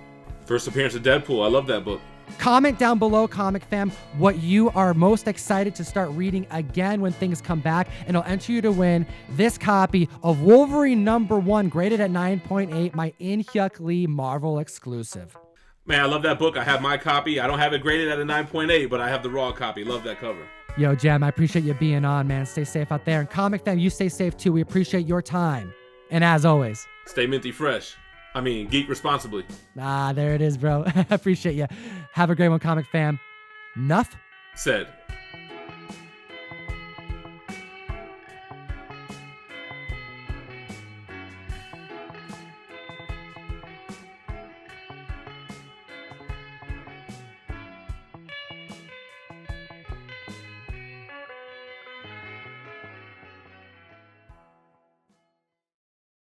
Speaker 3: First appearance of Deadpool. I love that book.
Speaker 2: Comment down below, comic fam, what you are most excited to start reading again when things come back, and I'll enter you to win this copy of Wolverine #1, graded at 9.8, my In-Hyuk Lee Marvel exclusive.
Speaker 3: Man, I love that book. I have my copy. I don't have it graded at a 9.8, but I have the raw copy. Love that cover.
Speaker 2: Yo, Jem, I appreciate you being on, man. Stay safe out there. And comic fam, you stay safe too. We appreciate your time. And as always,
Speaker 3: stay minty fresh. I mean, geek responsibly.
Speaker 2: There it is, bro. I appreciate you. Have a great one, comic fam. Nuff
Speaker 3: said.